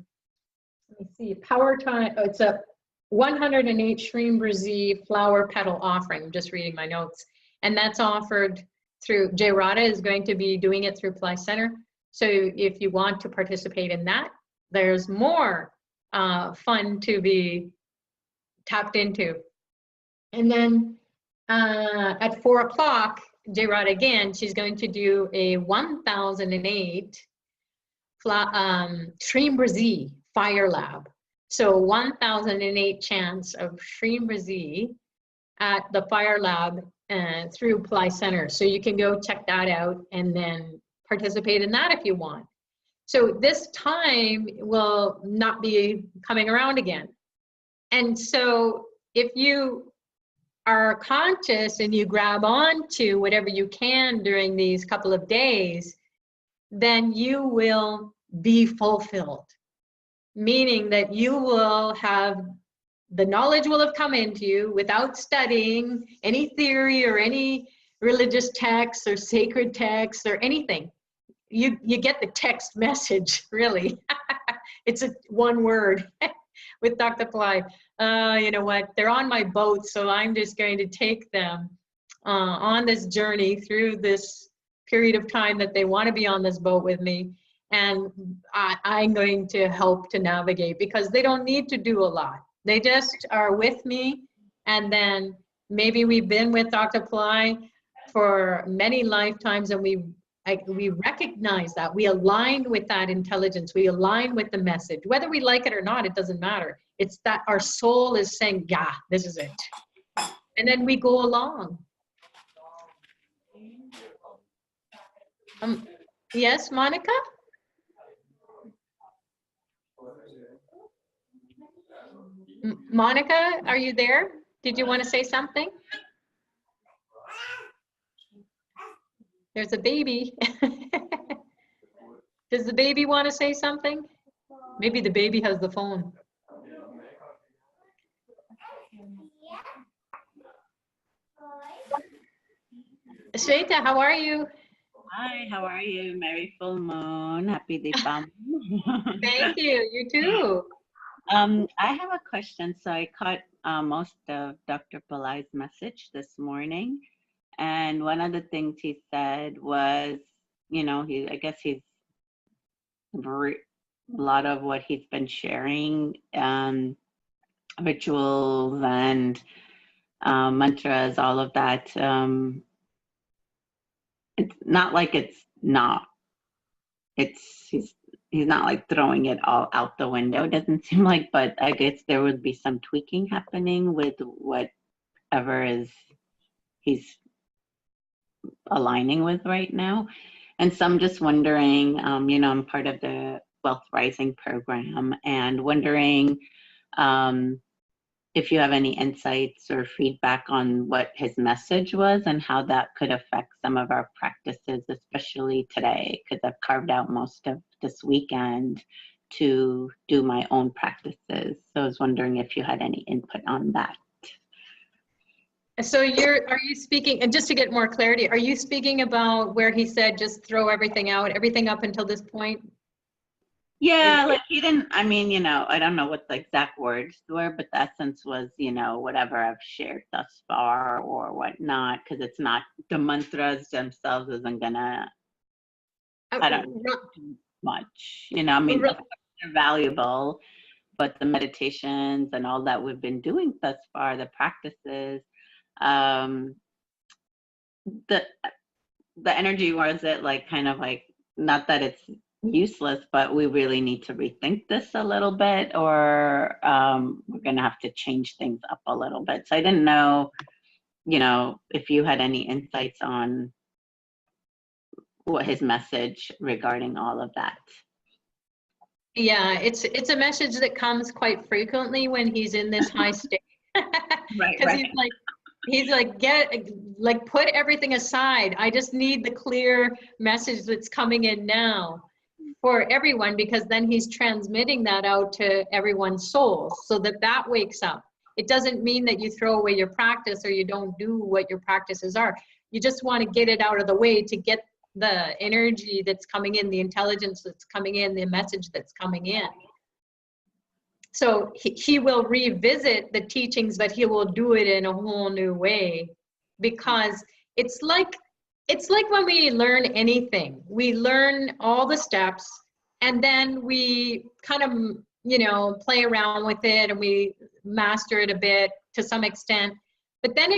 me see, Powertime. It's a 108 Shreem Brazil flower petal offering. I'm just reading my notes. And that's offered through, Jay Rada is going to be doing it through Pillai Center. So if you want to participate in that, there's more fun to be tapped into. And then at 4 o'clock, Jay Rada again, she's going to do a 1008 Shreem Brazil Fire Lab. So 1008 chants of Shreem Brazil at the Fire Lab through Pillai Center. So you can go check that out and then participate in that if you want. So this time will not be coming around again. And so if you are conscious and you grab onto whatever you can during these couple of days, then you will be fulfilled. Meaning that you will have, the knowledge will have come into you without studying any theory or any religious texts or sacred texts or anything. You get the text message, really. It's one word with Dr. Pillai. You know what, they're on my boat, so I'm just going to take them on this journey through this period of time that they want to be on this boat with me. And I'm going to help to navigate, because they don't need to do a lot. They just are with me. And then maybe we've been with Dr. Pillai for many lifetimes, and we recognize that. We align with that intelligence. We align with the message. Whether we like it or not, it doesn't matter. It's that our soul is saying, yeah, this is it. And then we go along. Yes, Monica? Monica, are you there? Did you want to say something? There's a baby. Does the baby want to say something? Maybe the baby has the phone. Shweta, how are you? Hi, how are you? Merry full moon. Happy Deepam. Thank you. You too. I have a question. So I caught most of Dr. Pillai's message this morning. And one of the things he said was, I guess a lot of what he's been sharing, rituals and mantras, all of that. It's not like he's not like throwing it all out the window, doesn't seem like, but I guess there would be some tweaking happening with whatever he's aligning with right now. And so I'm just wondering, I'm part of the Wealth Rising program and wondering if you have any insights or feedback on what his message was and how that could affect some of our practices, especially today, because I've carved out most of this weekend to do my own practices. So I was wondering if you had any input on that. So are you speaking, and just to get more clarity, are you speaking about where he said just throw everything out, everything up until this point? Yeah, like he didn't, I don't know what the exact words were, but the essence was, whatever I've shared thus far or whatnot, because it's not, the mantras themselves isn't gonna, I don't know much, they're valuable, but the meditations and all that we've been doing thus far, the practices, the energy was it like kind of like, not that it's useless, but we really need to rethink this a little bit, or we're going to have to change things up a little bit. So I didn't know, if you had any insights on what his message regarding all of that. Yeah, it's a message that comes quite frequently when he's in this high state. Because he's like put everything aside. I just need the clear message that's coming in now for everyone, because then he's transmitting that out to everyone's souls so that wakes up. It doesn't mean that you throw away your practice or you don't do what your practices are. You just want to get it out of the way to get the energy that's coming in, the intelligence that's coming in, the message that's coming in. So he will revisit the teachings, but he will do it in a whole new way, because it's like when we learn anything, we learn all the steps and then we kind of, play around with it and we master it a bit to some extent, but then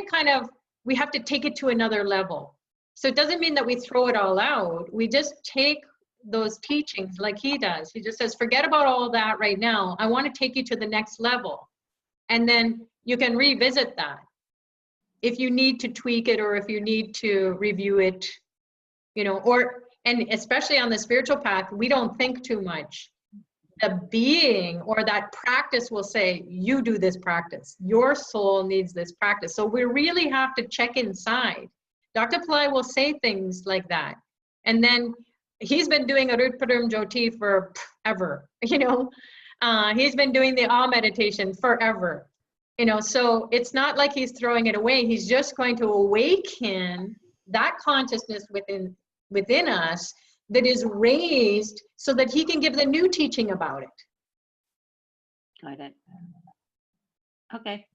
we have to take it to another level. So it doesn't mean that we throw it all out. We just take those teachings like he does. He just says, forget about all that right now. I want to take you to the next level. And then you can revisit that if you need to tweak it or if you need to review it, and especially on the spiritual path, we don't think too much. The being or that practice will say, you do this practice. Your soul needs this practice. So we really have to check inside. Dr. Pillai will say things like that. And then he's been doing Arutparam Jyoti forever, he's been doing the Ah meditation forever, so it's not like he's throwing it away. He's just going to awaken that consciousness within us that is raised so that he can give the new teaching about it. Got it. Okay,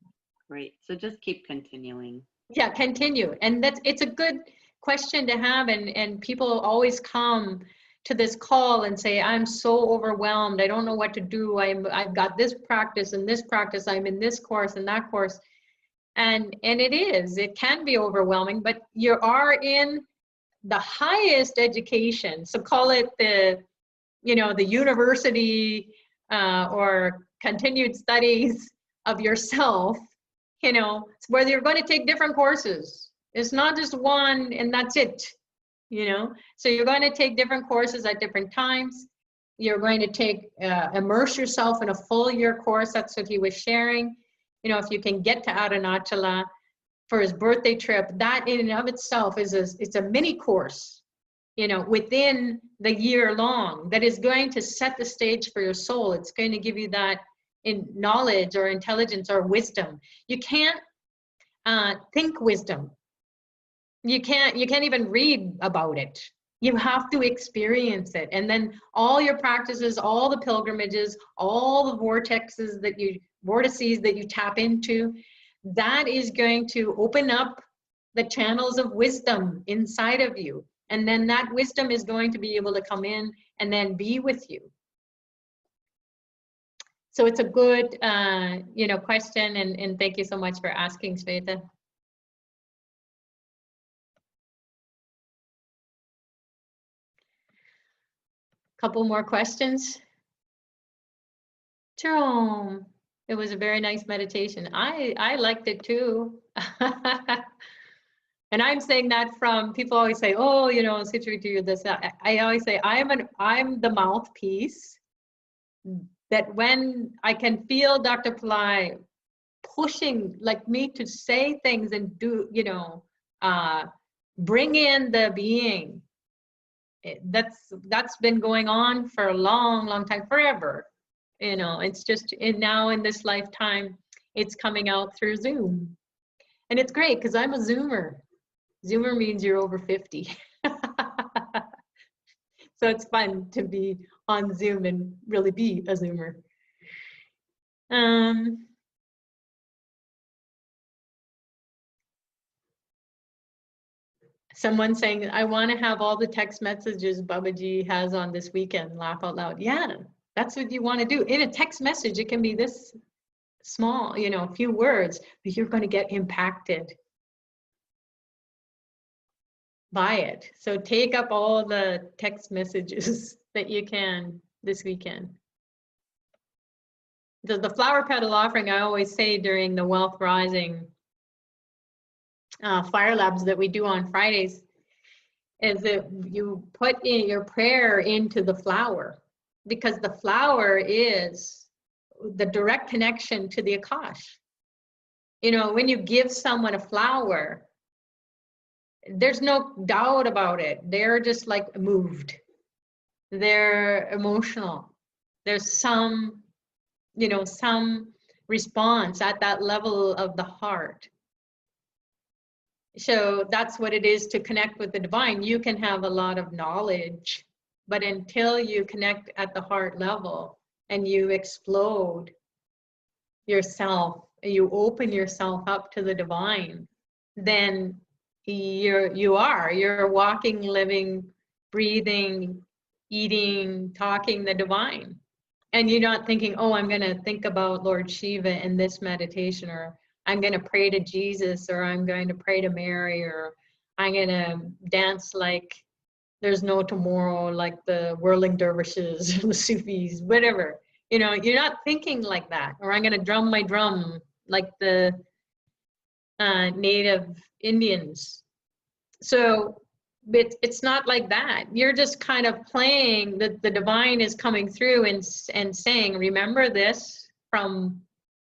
great. So just keep continuing. Yeah, continue. And it's a good question to have, and people always come to this call and say, I'm so overwhelmed, I don't know what to do, I've got this practice and this practice, I'm in this course and that course, and it can be overwhelming, but you are in the highest education, so call it the university or continued studies of yourself, where you're going to take different courses. It's not just one and that's it, So you're going to take different courses at different times. You're going to immerse yourself in a full year course. That's what he was sharing. If you can get to Arunachala for his birthday trip, that in and of itself it's a mini course, within the year long, that is going to set the stage for your soul. It's going to give you that in knowledge or intelligence or wisdom. You can't think wisdom. You can't even read about it. You have to experience it. And then all your practices, all the pilgrimages, all the vortices that you tap into, that is going to open up the channels of wisdom inside of you. And then that wisdom is going to be able to come in and then be with you. So it's a good, question, and thank you so much for asking, Sveta. Couple more questions. Jerome, it was a very nice meditation. I liked it too. And I'm saying that from, people always say, oh, Situate, do this. I always say, I'm the mouthpiece, that when I can feel Dr. Pillai pushing like me to say things and do, bring in the being. That's been going on for a long time, forever. It's just now in this lifetime, it's coming out through Zoom. And it's great because I'm a Zoomer. Zoomer means you're over 50. So it's fun to be on Zoom and really be a Zoomer. Someone saying, I want to have all the text messages Babaji has on this weekend, laugh out loud. Yeah, that's what you want to do. In a text message, it can be this small, a few words, but you're going to get impacted by it. So take up all the text messages that you can this weekend. The flower petal offering, I always say during the Wealth Rising fire labs that we do on Fridays, is that you put in your prayer into the flower, because the flower is the direct connection to the Akash. When you give someone a flower, there's no doubt about it. They're just like moved. They're emotional. There's some, some response at that level of the heart. So that's what it is to connect with the divine. You can have a lot of knowledge, but until you connect at the heart level and you explode yourself, you open yourself up to the divine, then you're walking, living, breathing, eating, talking the divine. And you're not thinking, oh, I'm going to think about Lord Shiva in this meditation, or I'm going to pray to Jesus, or I'm going to pray to Mary, or I'm going to dance like there's no tomorrow, like the whirling dervishes, the Sufis, whatever. You're not thinking like that. Or I'm going to drum my drum like the native Indians. So it's not like that. You're just kind of playing, the divine is coming through and saying, remember this from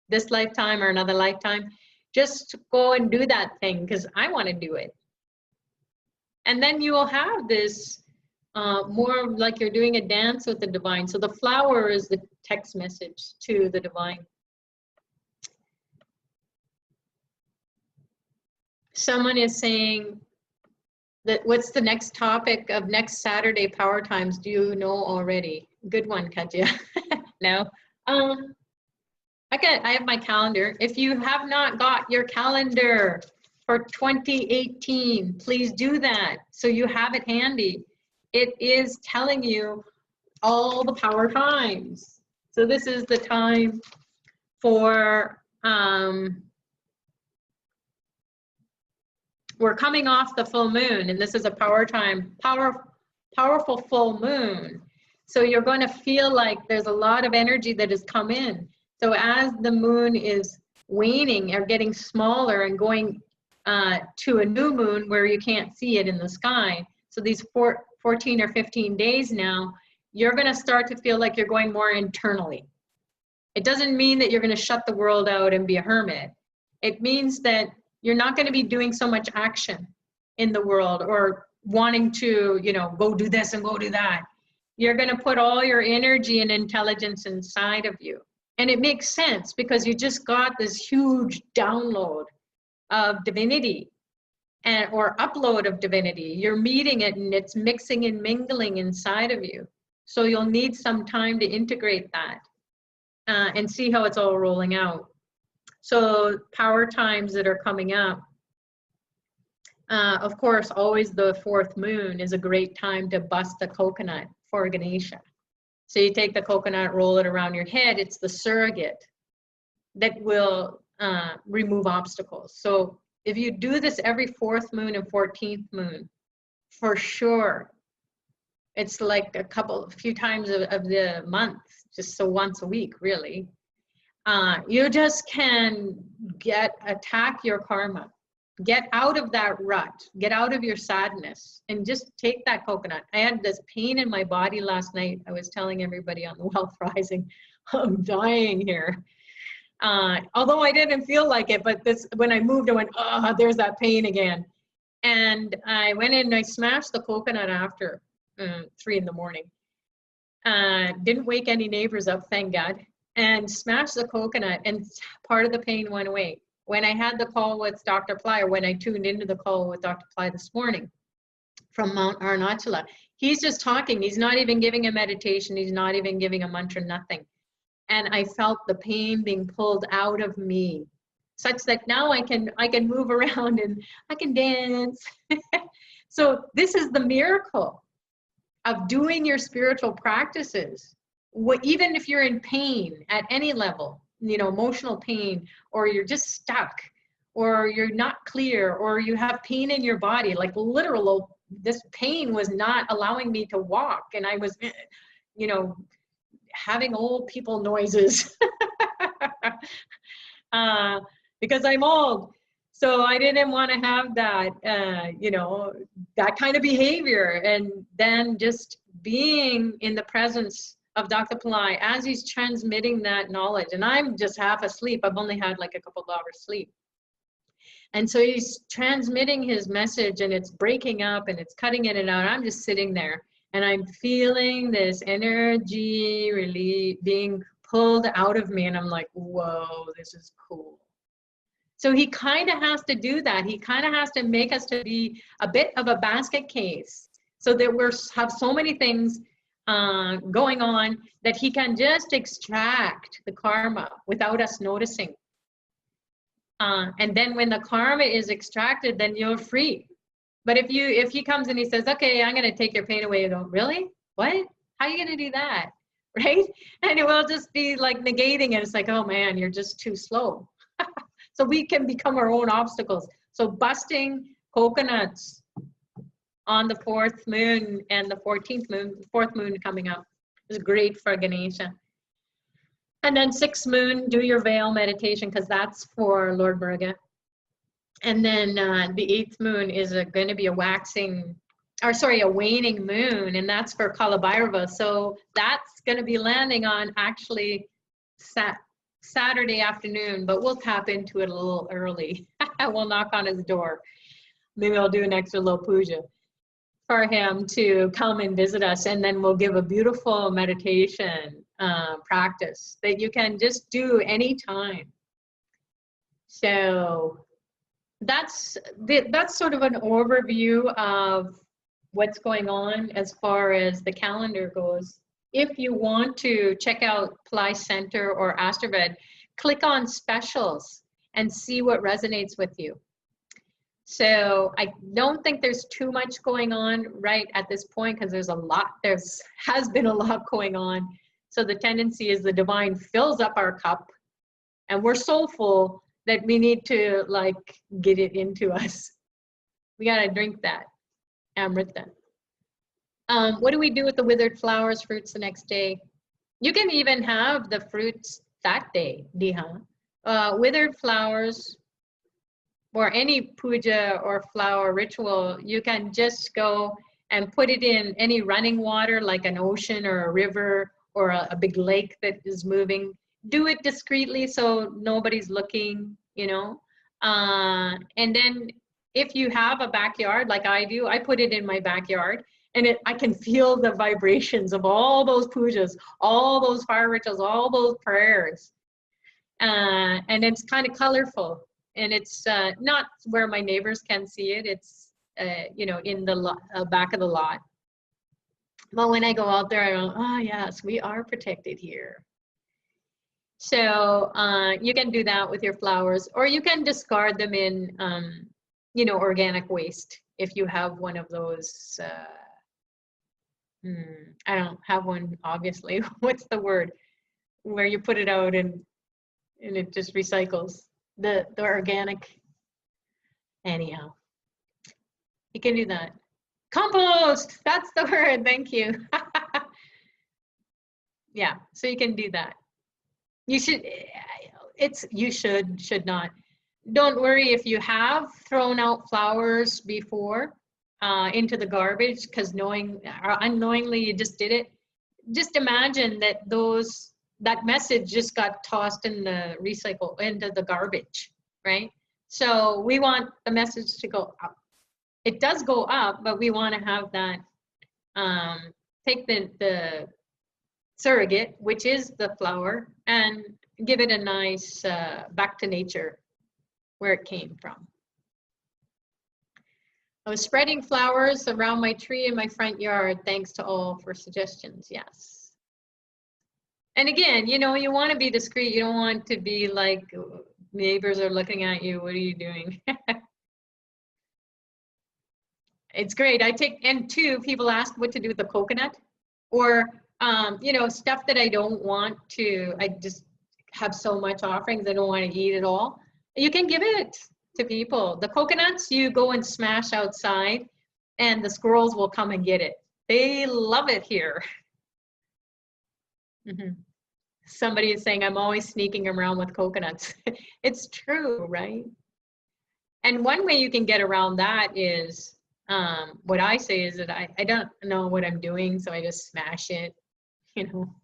this lifetime or another lifetime. Just go and do that thing because I want to do it. And then you will have this more like you're doing a dance with the divine. So the flower is the text message to the divine. Someone is saying that, what's the next topic of next Saturday Power Times? Do you know already? Good one, Katya. No. I have my calendar. If you have not got your calendar for 2018, please do that so you have it handy. It is telling you all the Power Times. So this is the time for, we're coming off the full moon, and this is a powerful full moon. So you're going to feel like there's a lot of energy that has come in. So as the moon is waning or getting smaller and going to a new moon where you can't see it in the sky, so these 14 or 15 days now, you're going to start to feel like you're going more internally. It doesn't mean that you're going to shut the world out and be a hermit. It means that you're not going to be doing so much action in the world or wanting to, go do this and go do that. You're going to put all your energy and intelligence inside of you. And it makes sense because you just got this huge download of divinity. or upload of divinity. You're meeting it and it's mixing and mingling inside of you. So you'll need some time to integrate that and see how it's all rolling out. So power times that are coming up, of course, always the 4th moon is a great time to bust the coconut for Ganesha. So you take the coconut, roll it around your head. It's the surrogate that will remove obstacles. So if you do this every 4th moon and 14th moon, for sure, it's like a few times of the month, just so once a week, really. You just can attack your karma. Get out of that rut, get out of your sadness, and just take that coconut. I had this pain in my body last night. I was telling everybody on the Wealth Rising, I'm dying here. Although I didn't feel like it, but when I moved, I went, oh, there's that pain again. And I went in and I smashed the coconut after 3 in the morning. Didn't wake any neighbors up, thank God, and smashed the coconut, and part of the pain went away. When I had the call with Dr. Pillai, or when I tuned into the call with Dr. Pillai this morning from Mount Arunachala, he's just talking. He's not even giving a meditation. He's not even giving a mantra, nothing. And I felt the pain being pulled out of me, such that now I can move around and I can dance. So this is the miracle of doing your spiritual practices. Even if you're in pain at any level, emotional pain, or you're just stuck, or you're not clear, or you have pain in your body, like literal, this pain was not allowing me to walk, and I was, having old people noises because I'm old. So I didn't want to have that, that kind of behavior. And then just being in the presence of Dr. Pillai as he's transmitting that knowledge. And I'm just half asleep. I've only had like a couple of hours sleep. And so he's transmitting his message, and it's breaking up and it's cutting in and out. I'm just sitting there and I'm feeling this energy really being pulled out of me. And I'm like, whoa, this is cool. So he kind of has to do that. He kind of has to make us to be a bit of a basket case, so that we have so many things going on that he can just extract the karma without us noticing. And then when the karma is extracted, then you're free. But if he comes and he says, okay, I'm going to take your pain away, you go, really? What? How are you going to do that? Right? And it will just be like negating it. It's like, oh man, you're just too slow. So we can become our own obstacles. So busting coconuts on the 4th moon and the 14th moon, the 4th moon coming up, is great for Ganesha. And then 6th moon, do your veil meditation, because that's for Lord Muruga. And then the 8th moon is going to be a waning moon, and that's for Kalabhairava. So that's going to be landing on actually Saturday afternoon, but we'll tap into it a little early. We'll knock on his door. Maybe I'll do an extra little puja for him to come and visit us, and then we'll give a beautiful meditation practice that you can just do anytime. So that's sort of an overview of what's going on as far as the calendar goes. If you want to check out Pillai Center or Astraved, click on specials and see what resonates with you. So I don't think there's too much going on right at this point, because has been a lot going on. So the tendency is the divine fills up our cup, and we're so full that we need to like get it into us. We got to drink that Amrita. What do we do with the withered flowers, fruits the next day? You can even have the fruits that day, Diha. Withered flowers, or any puja or flower ritual, you can just go and put it in any running water, like an ocean or a river or a big lake that is moving. Do it discreetly so nobody's looking, and then if you have a backyard like I do, I put it in my backyard, and I can feel the vibrations of all those pujas, all those fire rituals, all those prayers. And it's kind of colorful. and it's not where my neighbors can see it. It's you know, in the back of the lot. But when I go out there, I go, oh yes, we are protected here. So you can do that with your flowers, or you can discard them in, you know, organic waste if you have one of those. I don't have one, obviously. What's the word? Where you put it out and it just recycles. The organic. Anyhow, you can do that. Compost. That's the word. Thank you. Yeah. So you can do that. You should. Should not. Don't worry if you have thrown out flowers before into the garbage, because knowing or unknowingly you just did it. Just imagine that that message just got tossed in the recycle, into the garbage, right? So we want the message to go up. It does go up, but we want to have that, take the surrogate, which is the flower, and give it a nice back to nature where it came from. I was spreading flowers around my tree in my front yard. Thanks to all for suggestions. Yes. And again, you know, you want to be discreet. You don't want to be like neighbors are looking at you. What are you doing? It's great. And two, people ask what to do with the coconut, or, you know, stuff that I don't want to, I just have so much offerings, I don't want to eat it all. You can give it to people. The coconuts, you go and smash outside and the squirrels will come and get it. They love it here. Somebody is saying, I'm always sneaking around with coconuts. It's true, right? And one way you can get around that is, what I say is that I don't know what I'm doing, so I just smash it, you know.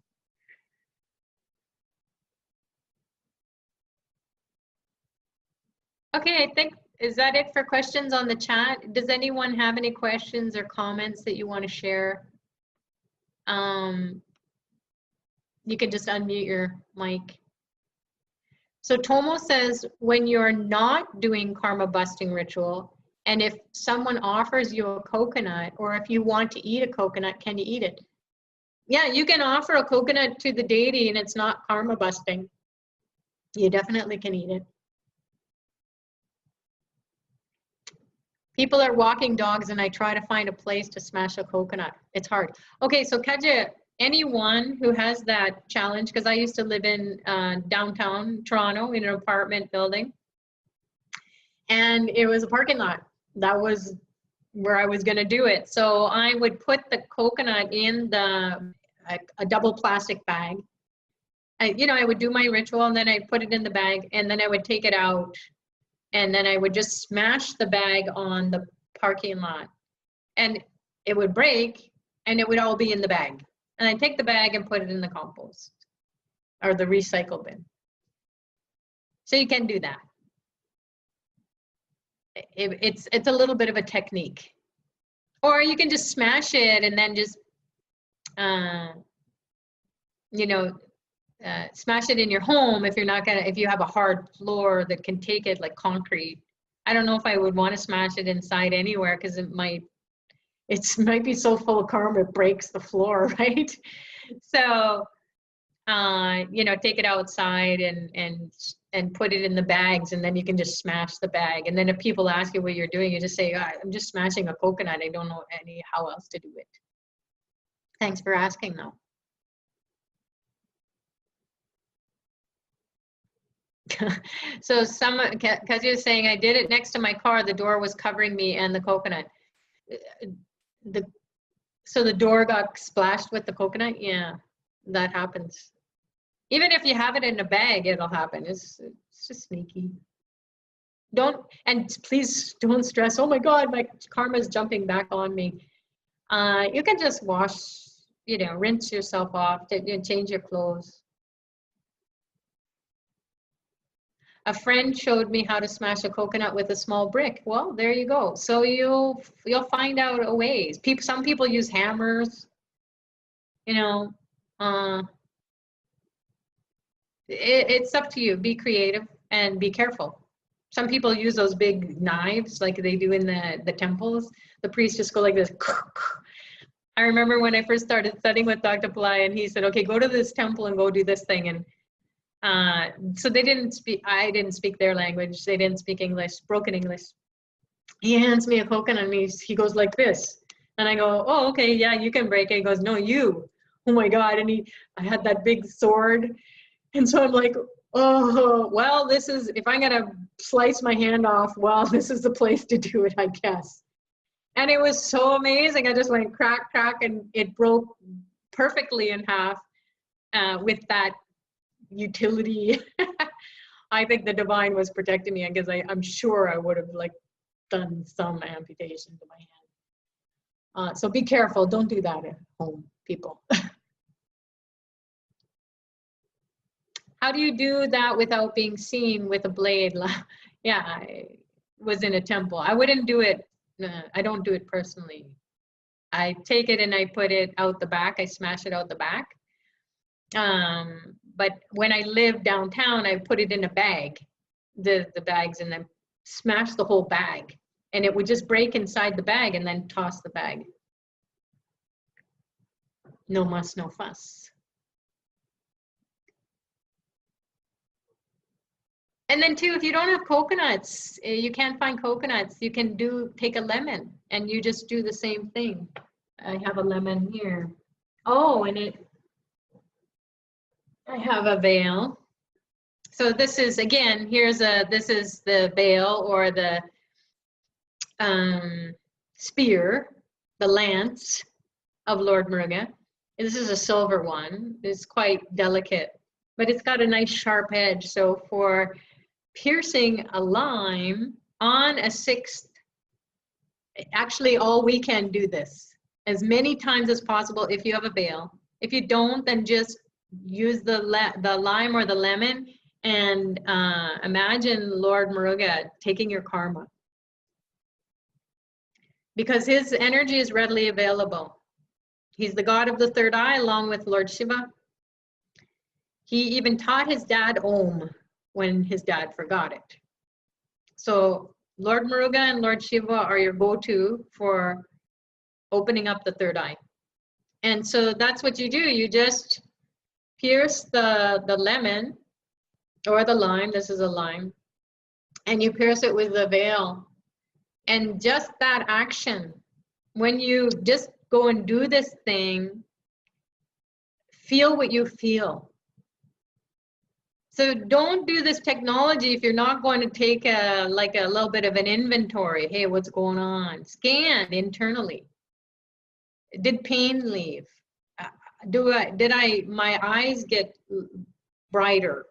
Okay, I think, is that it for questions on the chat? Does anyone have any questions or comments that you want to share? You can just unmute your mic. So Tomo says, when you're not doing karma busting ritual, and if someone offers you a coconut, or if you want to eat a coconut, can you eat it? Yeah, you can offer a coconut to the deity and it's not karma busting. You definitely can eat it. People are walking dogs and I try to find a place to smash a coconut. It's hard. Okay, so Kaja, anyone who has that challenge, because I used to live in downtown Toronto in an apartment building, and it was a parking lot. That was where I was gonna do it. So I would put the coconut in a double plastic bag. I would do my ritual and then I'd put it in the bag and then I would take it out and then I would just smash the bag on the parking lot and it would break and it would all be in the bag. And I'd take the bag and put it in the compost or the recycle bin. So you can do that. It's a little bit of a technique. Or you can just smash it and then just, smash it in your home if you have a hard floor that can take it, like concrete. I don't know if I would want to smash it inside anywhere because it might be so full of karma it breaks the floor, right? So, take it outside and put it in the bags, and then you can just smash the bag. And then if people ask you what you're doing, you just say, I'm just smashing a coconut. I don't know how else to do it. Thanks for asking, though. So because you're saying I did it next to my car, the door was covering me and the coconut. So the door got splashed with the coconut. Yeah, that happens. Even if you have it in a bag, it'll happen. It's just sneaky. Please don't stress. Oh my God, my karma's jumping back on me. You can just wash, rinse yourself off, change your clothes. A friend showed me how to smash a coconut with a small brick. Well, there you go. So you'll find out a ways. Some people use hammers. It's up to you. Be creative and be careful. Some people use those big knives like they do in the temples. The priests just go like this. I remember when I first started studying with Dr. Pillai, and he said, okay, go to this temple and go do this thing. And so they didn't speak, I didn't speak their language. They didn't speak English, broken English. He hands me a coconut and he goes like this. And I go, oh, okay, yeah, you can break it. He goes, no, you. Oh my God. And I had that big sword. And so I'm like, oh, well, this is, if I'm gonna slice my hand off, well, this is the place to do it, I guess. And it was so amazing. I just went crack, crack, and it broke perfectly in half with that utility. I think the divine was protecting me, because I'm sure I would have like done some amputation to my hand. So be careful. Don't do that at home, people. How do you do that without being seen with a blade? Yeah, I was in a temple. I wouldn't do it. I don't do it personally. I take it and I put it out the back. I smash it out the back. But when I lived downtown, I put it in a bag, the bags, and then smash the whole bag. And it would just break inside the bag and then toss the bag. No muss, no fuss. And then too, if you don't have coconuts, you can't find coconuts, you can take a lemon and you just do the same thing. I have a lemon here. Oh, and I have a veil. So this is, again, this is the veil or the spear, the lance of Lord Muruga. This is a silver one. It's quite delicate, but it's got a nice sharp edge. So for piercing a lime on a 6th, actually all weekend do this as many times as possible if you have a veil. If you don't, then just use the lime or the lemon and imagine Lord Muruga taking your karma, because his energy is readily available. He's the god of the third eye along with Lord Shiva. He even taught his dad Om when his dad forgot it. So Lord Muruga and Lord Shiva are your go-to for opening up the third eye. And so that's what you do. You just pierce the lemon or the lime. This is a lime. And you pierce it with the veil. And just that action, when you just go and do this thing, feel what you feel. So don't do this technology if you're not going to take a little bit of an inventory. Hey, what's going on? Scan internally. Did pain leave? Did my eyes get brighter?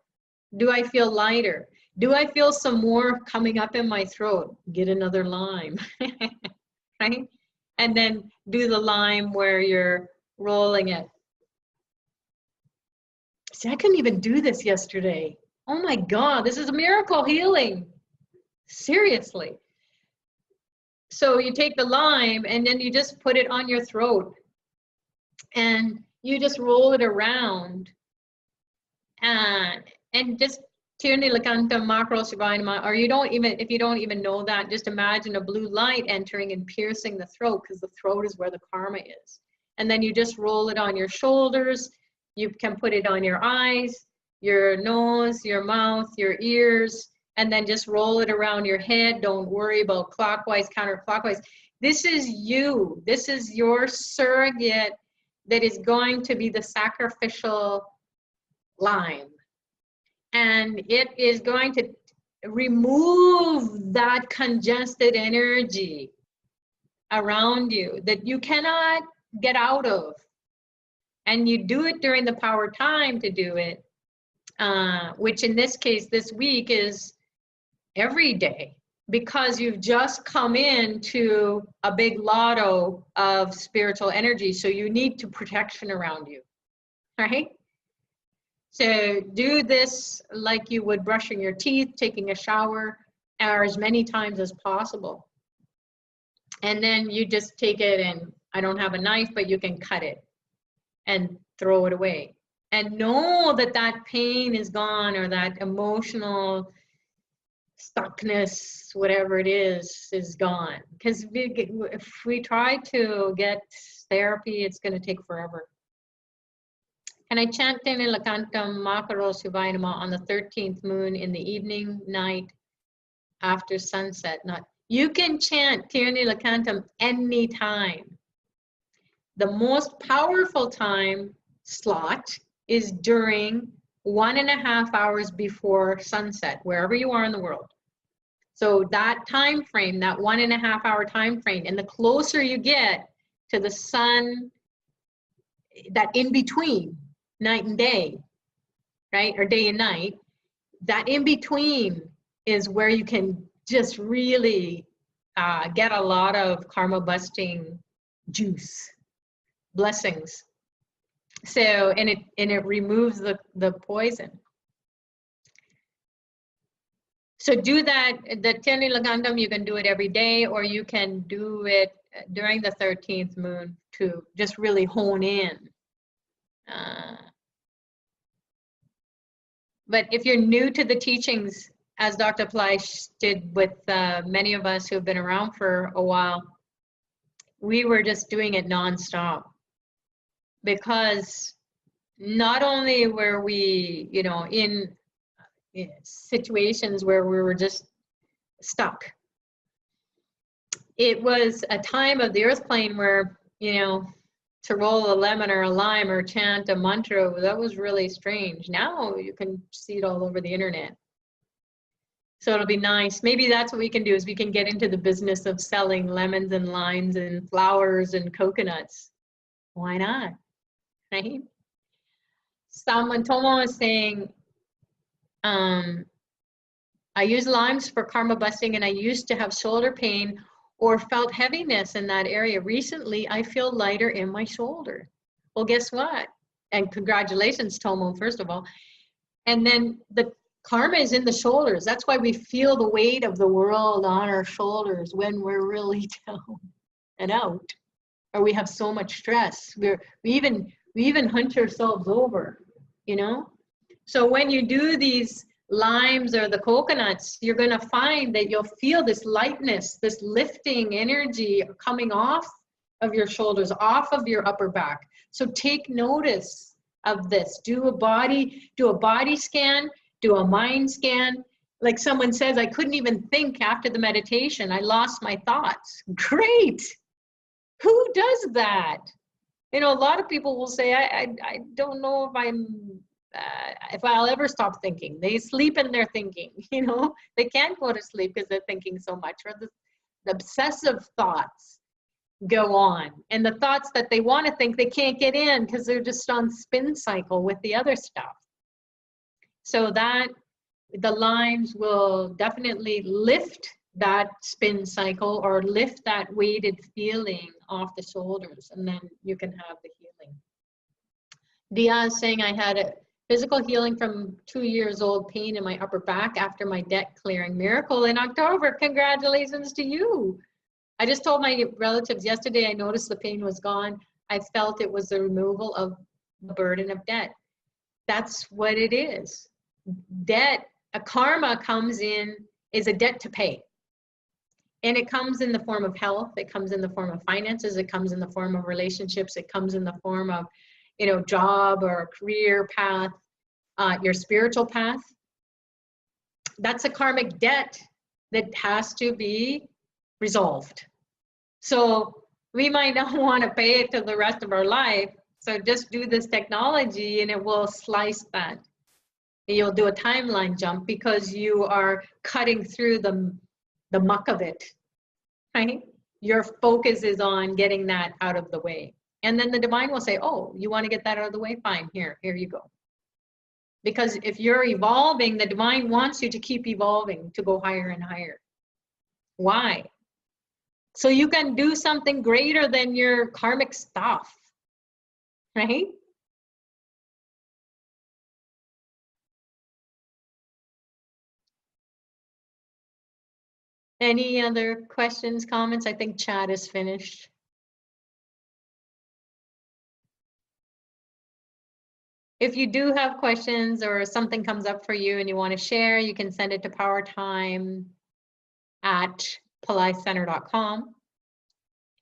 Do I feel lighter? Do I feel some more coming up in my throat? Get another lime, right? And then do the lime where you're rolling it. See, I couldn't even do this yesterday. Oh my God, this is a miracle healing. Seriously. So you take the lime and then you just put it on your throat and you just roll it around and just Tirni Lakanta Makro Shivainama, or if you don't even know that, just imagine a blue light entering and piercing the throat, because the throat is where the karma is. And then you just roll it on your shoulders. You can put it on your eyes, your nose, your mouth, your ears, and then just roll it around your head. Don't worry about clockwise, counterclockwise. This is you. This is your surrogate that is going to be the sacrificial lime. And it is going to remove that congested energy around you that you cannot get out of. And you do it during the power time to do it, which in this case, this week is every day, because you've just come into a big lotto of spiritual energy. So you need protection around you, right? So do this like you would brushing your teeth, taking a shower, or as many times as possible. And then you just take it, and I don't have a knife, but you can cut it and throw it away. And know that that pain is gone, or that emotional stuckness, whatever it is gone. Because if we try to get therapy, it's going to take forever. Can I chant Tene Lakantam Makaro Sivayanama on the 13th moon in the evening, night, after sunset? Not. You can chant Tene Lakantam anytime. The most powerful time slot is during 1.5 hours before sunset, wherever you are in the world. So that time frame, that 1.5 hour time frame, and the closer you get to the sun, that in between night and day, right, or day and night, that in between is where you can just really get a lot of karma busting juice, blessings. So, and it removes the poison. So do that, the Tene Lagandam, you can do it every day, or you can do it during the 13th moon to just really hone in. But if you're new to the teachings, as Dr. Pillai did with many of us who have been around for a while, we were just doing it nonstop. Because not only were we, you know, in situations where we were just stuck, it was a time of the earth plane where, you know, to roll a lemon or a lime or chant a mantra, that was really strange. Now you can see it all over the internet. So it'll be nice. Maybe that's what we can do, is we can get into the business of selling lemons and limes and flowers and coconuts. Why not? Right? Someone, Tomo was saying, I use limes for karma busting, and I used to have shoulder pain or felt heaviness in that area. Recently, I feel lighter in my shoulder. Well, guess what? And congratulations, Tomo, first of all. And then the karma is in the shoulders. That's why we feel the weight of the world on our shoulders when we're really down and out, or we have so much stress. We even hunch ourselves over, you know? So when you do these limes or the coconuts, you're going to find that you'll feel this lightness, this lifting energy coming off of your shoulders, off of your upper back. So take notice of this. Do a body scan, do a mind scan. Like someone says, I couldn't even think after the meditation. I lost my thoughts. Great. Who does that? You know, a lot of people will say, I don't know if I'll ever stop thinking. They sleep in their thinking, you know. They can't go to sleep because they're thinking so much, or the obsessive thoughts go on. And the thoughts that they want to think, they can't get in because they're just on spin cycle with the other stuff. So that the limes will definitely lift that spin cycle or lift that weighted feeling off the shoulders, and then you can have the healing. Dia is saying, I had a physical healing from 2 years old pain in my upper back after my debt clearing miracle in October. Congratulations to you. I just told my relatives yesterday, I noticed the pain was gone. I felt it was the removal of the burden of debt. That's what it is. Debt, a karma comes in, is a debt to pay. And it comes in the form of health, it comes in the form of finances, it comes in the form of relationships, it comes in the form of, you know, job or career path, your spiritual path. That's a karmic debt that has to be resolved. So we might not want to pay it to the rest of our life. So just do this technology and it will slice that. You'll do a timeline jump because you are cutting through the muck of it, right? Your focus is on getting that out of the way. And then the divine will say, oh, you want to get that out of the way? Fine, here you go. Because if you're evolving, the divine wants you to keep evolving, to go higher and higher. Why? So you can do something greater than your karmic stuff, right? Any other questions, comments? I think chat is finished. if you do have questions or something comes up for you and you want to share, you can send it to powertime@pillaicenter.com.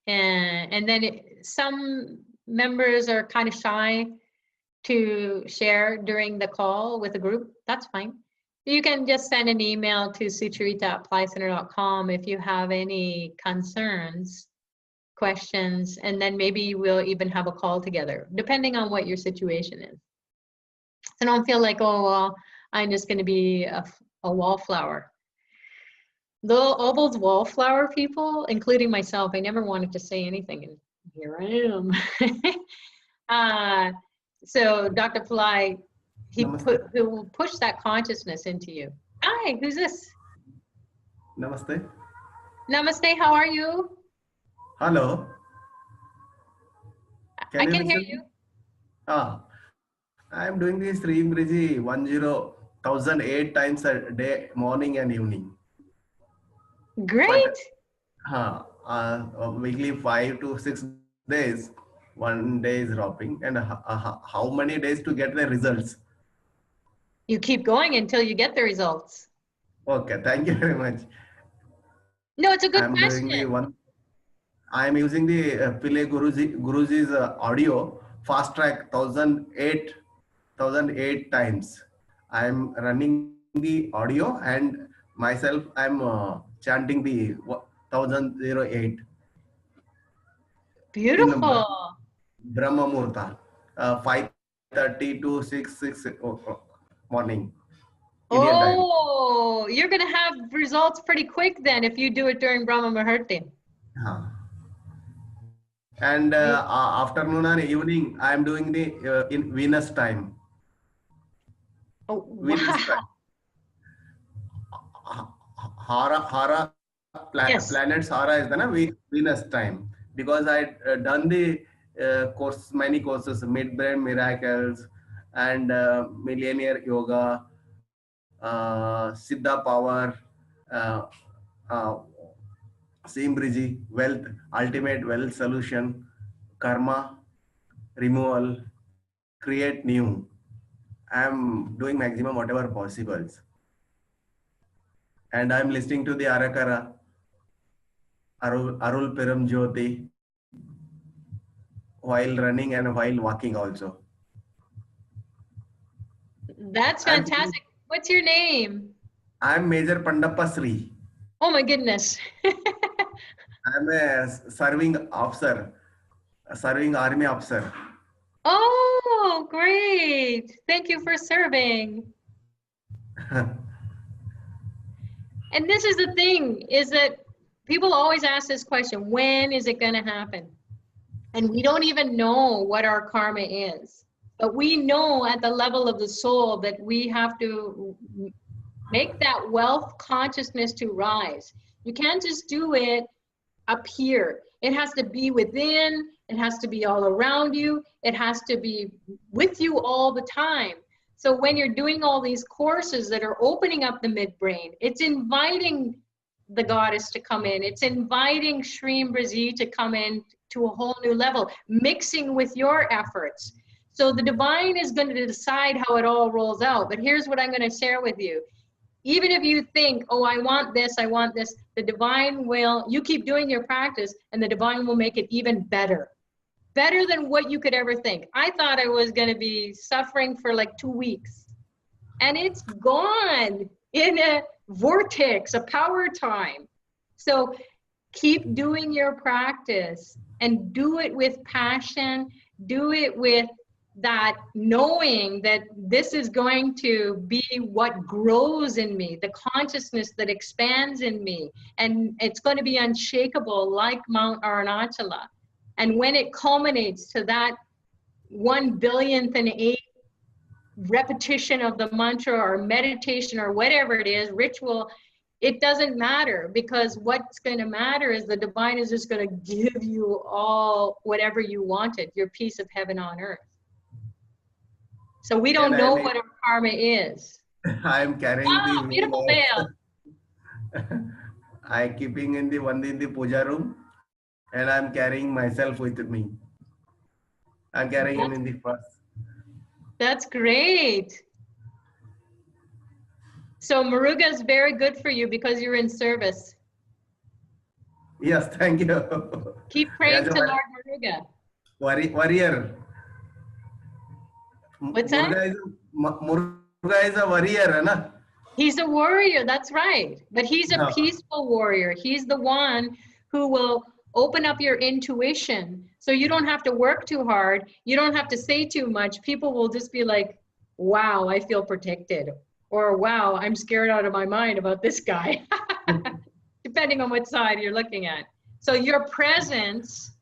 And then some members are kind of shy to share during the call with a group. That's fine. You can just send an email to sucharita@pillaicenter.com if you have any concerns, questions, and then maybe we'll even have a call together, depending on what your situation is. So don't feel like, oh, well, I'm just going to be a wallflower. Though all those wallflower people, including myself, I never wanted to say anything, and here I am. So Dr. Pillai, he will push that consciousness into you. Hi, who's this? Namaste. Namaste, how are you? Hello. I can hear you. I am doing this Sri Briji 10,008 times a day, morning and evening. Great. But, weekly 5 to 6 days, 1 day is dropping. And how many days to get the results? You keep going until you get the results. Okay, thank you very much. No, it's a good question. I am using the Pillai Guruji's audio fast track 1008 times. I am running the audio and myself I am chanting the 1008. Beautiful. Brahma Murta, 5:30 to 6 morning. Indian time. Oh, you're going to have results pretty quick then if you do it during Brahma Muhurta. And afternoon and evening, I am doing the in Venus time. Oh, wow. Venus time. Hara Yes. planets Hara is the Venus time, because I done the many courses, Midbrain Miracles and Millionaire Yoga, Siddha Power, Simbriji, Wealth, Ultimate Wealth Solution, Karma Removal, Create New. I am doing maximum whatever possibles. And I am listening to the Arakara, Arul Peram Jyoti, while running and while walking also. That's fantastic. What's your name? I'm Major Pandappa Sri. Oh my goodness. I'm a serving officer, a serving army officer. Oh, great. Thank you for serving. And this is the thing, is that people always ask this question, when is it going to happen? And we don't even know what our karma is. But we know at the level of the soul that we have to make that wealth consciousness to rise. You can't just do it up here. It has to be within, it has to be all around you, it has to be with you all the time. So when you're doing all these courses that are opening up the midbrain, it's inviting the goddess to come in, it's inviting Shri Briji to come in to a whole new level, mixing with your efforts. So the divine is going to decide how it all rolls out. But here's what I'm going to share with you. Even if you think, oh, I want this, the divine will, you keep doing your practice and the divine will make it even better. Better than what you could ever think. I thought I was going to be suffering for like 2 weeks. And it's gone in a vortex, a power time. So keep doing your practice and do it with passion. Do it with that knowing that this is going to be what grows in me, the consciousness that expands in me, and it's going to be unshakable like Mount Arunachala. And when it culminates to that 1,000,000,008 repetition of the mantra or meditation or whatever it is, ritual, it doesn't matter, because what's going to matter is the divine is just going to give you all whatever you wanted, your piece of heaven on earth. So we don't know what our karma is. I am carrying the beautiful veil. I keeping in the one in the puja room, and I'm carrying myself with me. I'm carrying him in the first. That's great. So Muruga is very good for you because you're in service. Yes, thank you. Keep praying As to a Lord Muruga. warrior. What's that? Muruga is a warrior, है ना? He's a warrior, that's right. But he's a हाँ. peaceful warrior. He's the one who will open up your intuition so you don't have to work too hard. You don't have to say too much. People will just be like, wow, I feel protected. Or wow, I'm scared out of my mind about this guy. Depending on what side you're looking at. So your presence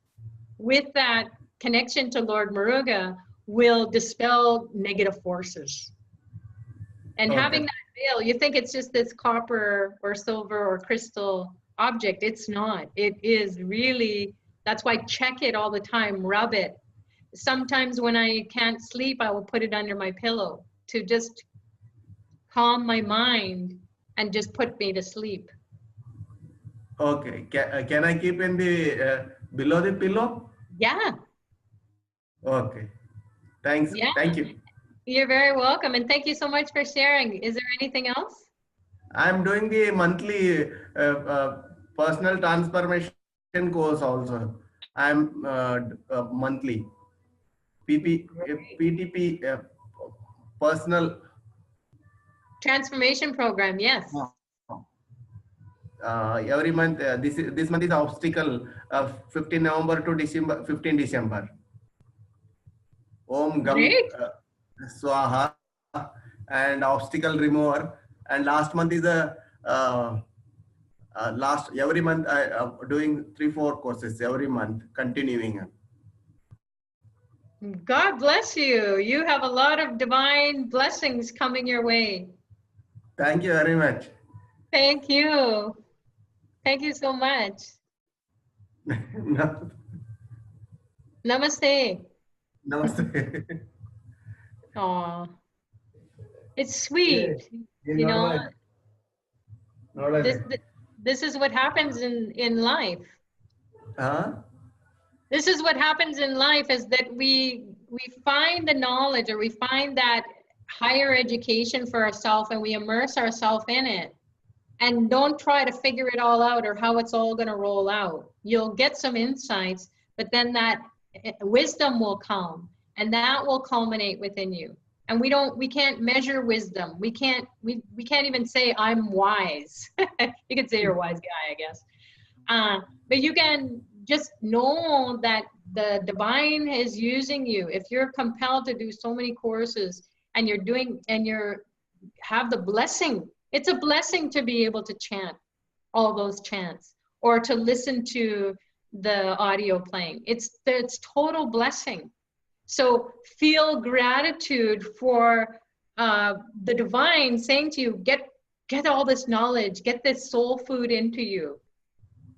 with that connection to Lord Muruga will dispel negative forces. And Okay. having that veil, you think it's just this copper or silver or crystal object. It's not. It is really, that's why check it all the time, rub it. Sometimes when I can't sleep, I will put it under my pillow to just calm my mind and just put me to sleep. Okay. Can I keep in the below the pillow? Yeah. Okay. Thanks. Yeah. Thank you. You're very welcome. And thank you so much for sharing. Is there anything else? I'm doing the monthly personal transformation course also. I'm monthly PTP personal Transformation program, yes. Every month. This month is obstacle 15 November to December 15 December. Om Gam Great. Swaha and obstacle remover. And last month is a every month I doing 3-4 courses every month continuing. God bless you. You have a lot of divine blessings coming your way. Thank you very much. Thank you. Thank you so much. Namaste. Namaste. Aw. It's sweet. You know, this is what happens in life. Huh? This is what happens in life is that we find the knowledge or we find that higher education for ourselves and we immerse ourselves in it and don't try to figure it all out or how it's all going to roll out. You'll get some insights, but then that wisdom will come and that will culminate within you. And we can't measure wisdom. We can't even say I'm wise. You could say you're a wise guy, I guess. But you can just know that the divine is using you. If you're compelled to do so many courses and you're have the blessing, it's a blessing to be able to chant all those chants or to listen to the audio playing. It's total blessing. So feel gratitude for the divine saying to you, get all this knowledge, get this soul food into you.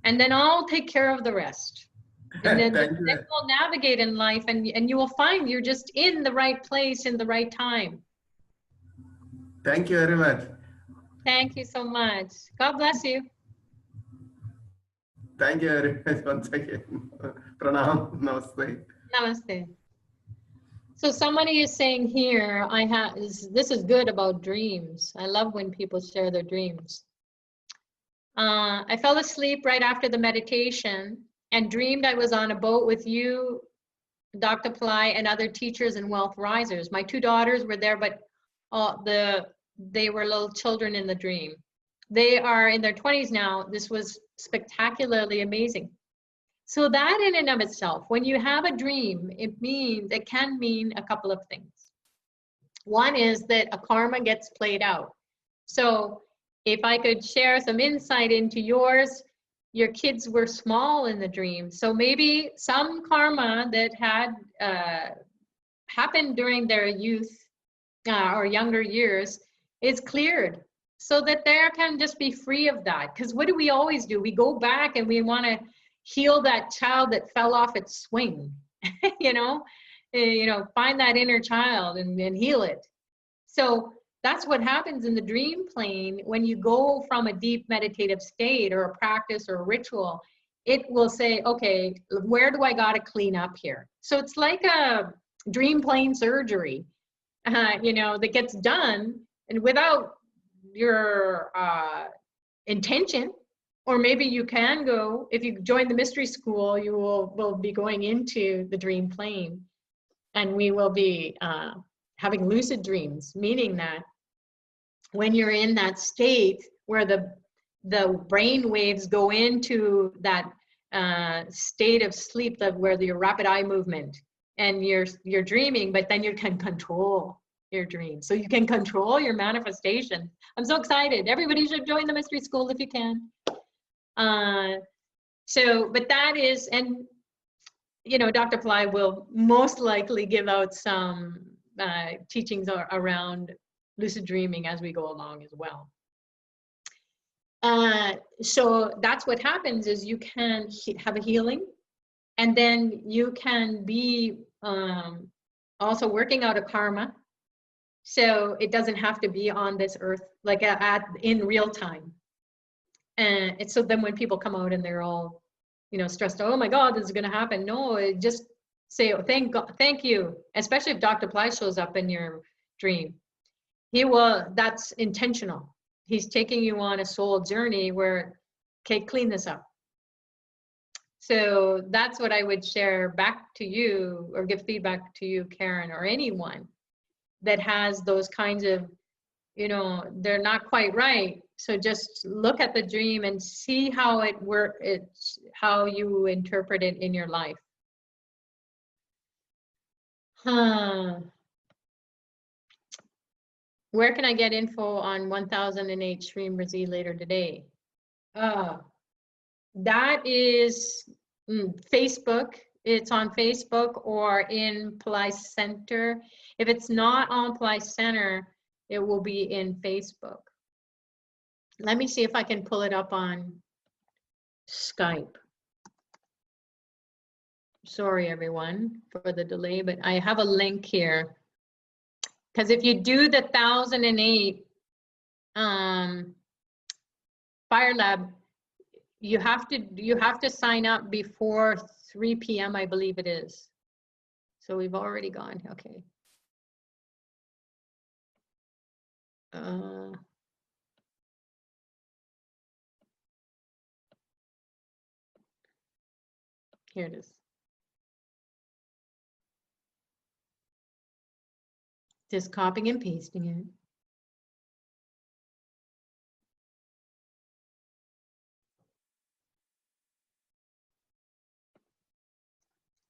And then I'll take care of the rest. And then we'll navigate in life and you will find you're just in the right place in the right time. Thank you very much. Thank you so much. God bless you. Thank you very much once again. Pranam. Namaste. Namaste. So somebody is saying here, this is good about dreams. I love when people share their dreams. I fell asleep right after the meditation and dreamed I was on a boat with you, Dr. Pillai, and other teachers and wealth risers. My 2 daughters were there, but they were little children in the dream. They are in their 20s now. This was spectacularly amazing. So that in and of itself, when you have a dream, it can mean a couple of things. One is that a karma gets played out. So if I could share some insight into yours, your kids were small in the dream. So maybe some karma that had happened during their youth or younger years is cleared so that they can just be free of that. Because what do? We go back and we want to heal that child that fell off its swing, find that inner child and heal it. So that's what happens in the dream plane. When you go from a deep meditative state or a practice or a ritual, it will say, okay, where do I got to clean up here? So it's like a dream plane surgery. you know, that gets done and without your intention. Or maybe you can go, if you join the mystery school, you will be going into the dream plane, and we will be having lucid dreams, meaning that when you're in that state where the brain waves go into that state of sleep, where your rapid eye movement, and you're dreaming, but then you can control your dreams. So you can control your manifestation. I'm so excited. Everybody should join the mystery school if you can. But that is, and you know, Dr. Pillai will most likely give out some teachings around lucid dreaming as we go along as well. So that's what happens, is you can have a healing, and then you can be also working out a karma. So it doesn't have to be on this earth, like in real time. And so then when people come out and they're all, you know, stressed, oh my God, this is going to happen. No, just say, oh, thank God, thank you. Especially if Dr. Pillai shows up in your dream. That's intentional. He's taking you on a soul journey where, okay, clean this up. So that's what I would share back to you, or give feedback to you, Karen, or anyone that has those kinds of, you know, they're not quite right. So just look at the dream and see how how you interpret it in your life. Where can I get info on 1008 Shri Brazil later today? That is Facebook. It's on Facebook or in Pillai Center. If it's not on Pillai Center, it will be in Facebook. Let me see if I can pull it up on Skype. Sorry, everyone, for the delay, but I have a link here. Because if you do the 1008 Fire Lab, you have to sign up before 3 p.m. I believe it is. So we've already gone. Okay. Here it is. Just copying and pasting it.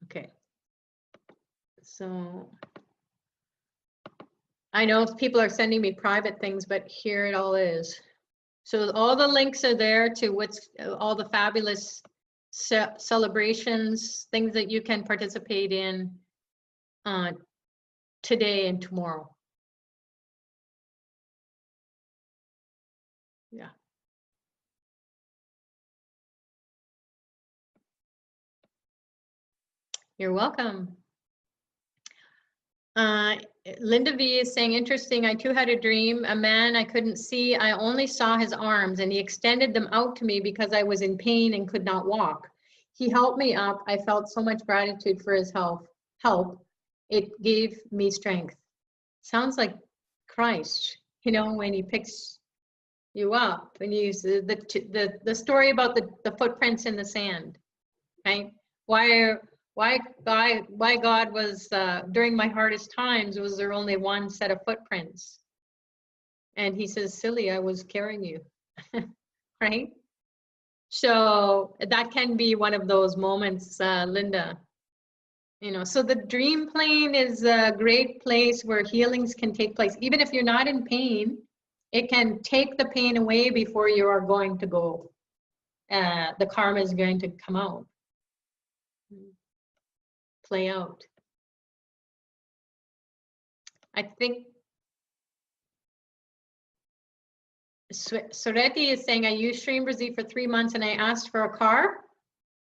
Okay. So I know people are sending me private things, but here it all is. So all the links are there to what's all the fabulous celebrations, things that you can participate in today and tomorrow. Yeah. You're welcome. Linda V is saying, interesting, I too had a dream. A man I couldn't see, I only saw his arms, and he extended them out to me because I was in pain and could not walk. He helped me up. I felt so much gratitude for his help. It gave me strength. Sounds like Christ, you know, when he picks you up, and you use the story about the footprints in the sand, right? Why God was, during my hardest times, was there only one set of footprints? And he says, silly, I was carrying you, right? So that can be one of those moments, Linda. You know, so the dream plane is a great place where healings can take place. Even if you're not in pain, it can take the pain away before you are going to go. The karma is going to come out. Play out. I think Soreti is saying, I used Shri Brazil for 3 months and I asked for a car.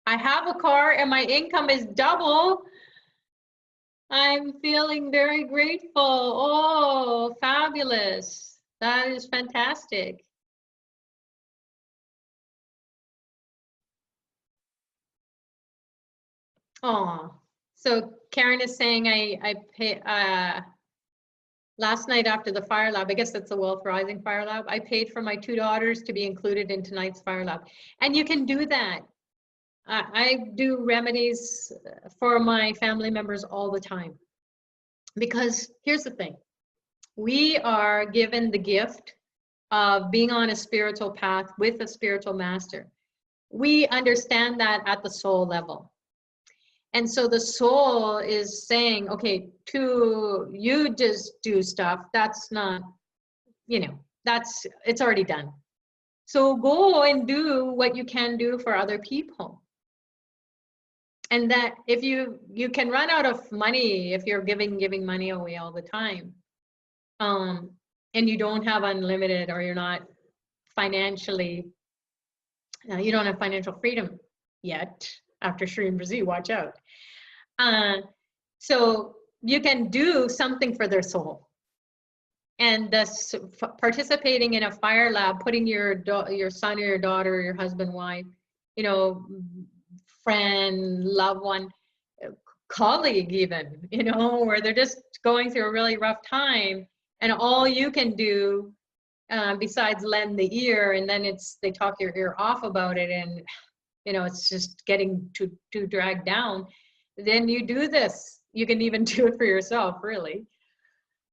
I have a car and my income is double. I'm feeling very grateful. Oh, fabulous. That is fantastic. Oh, so Karen is saying I pay, last night after the fire lab, I guess that's the Wealth Rising Fire Lab, I paid for my 2 daughters to be included in tonight's fire lab. And you can do that. I do remedies for my family members all the time. Because here's the thing, we are given the gift of being on a spiritual path with a spiritual master. We understand that at the soul level. And so the soul is saying, okay, to you just do stuff, that's not, you know, it's already done. So go and do what you can do for other people. And that if you can run out of money if you're giving money away all the time, and you don't have unlimited, or you're not financially, you don't have financial freedom yet after Shireen Brazil, watch out. So you can do something for their soul. And thus participating in a fire lab, putting your son or your daughter, your husband, wife, you know, friend, loved one, colleague even, you know, where they're just going through a really rough time, and all you can do besides lend the ear, and then they talk your ear off about it, and you know, it's just getting too dragged down. Then you do this. You can even do it for yourself, really.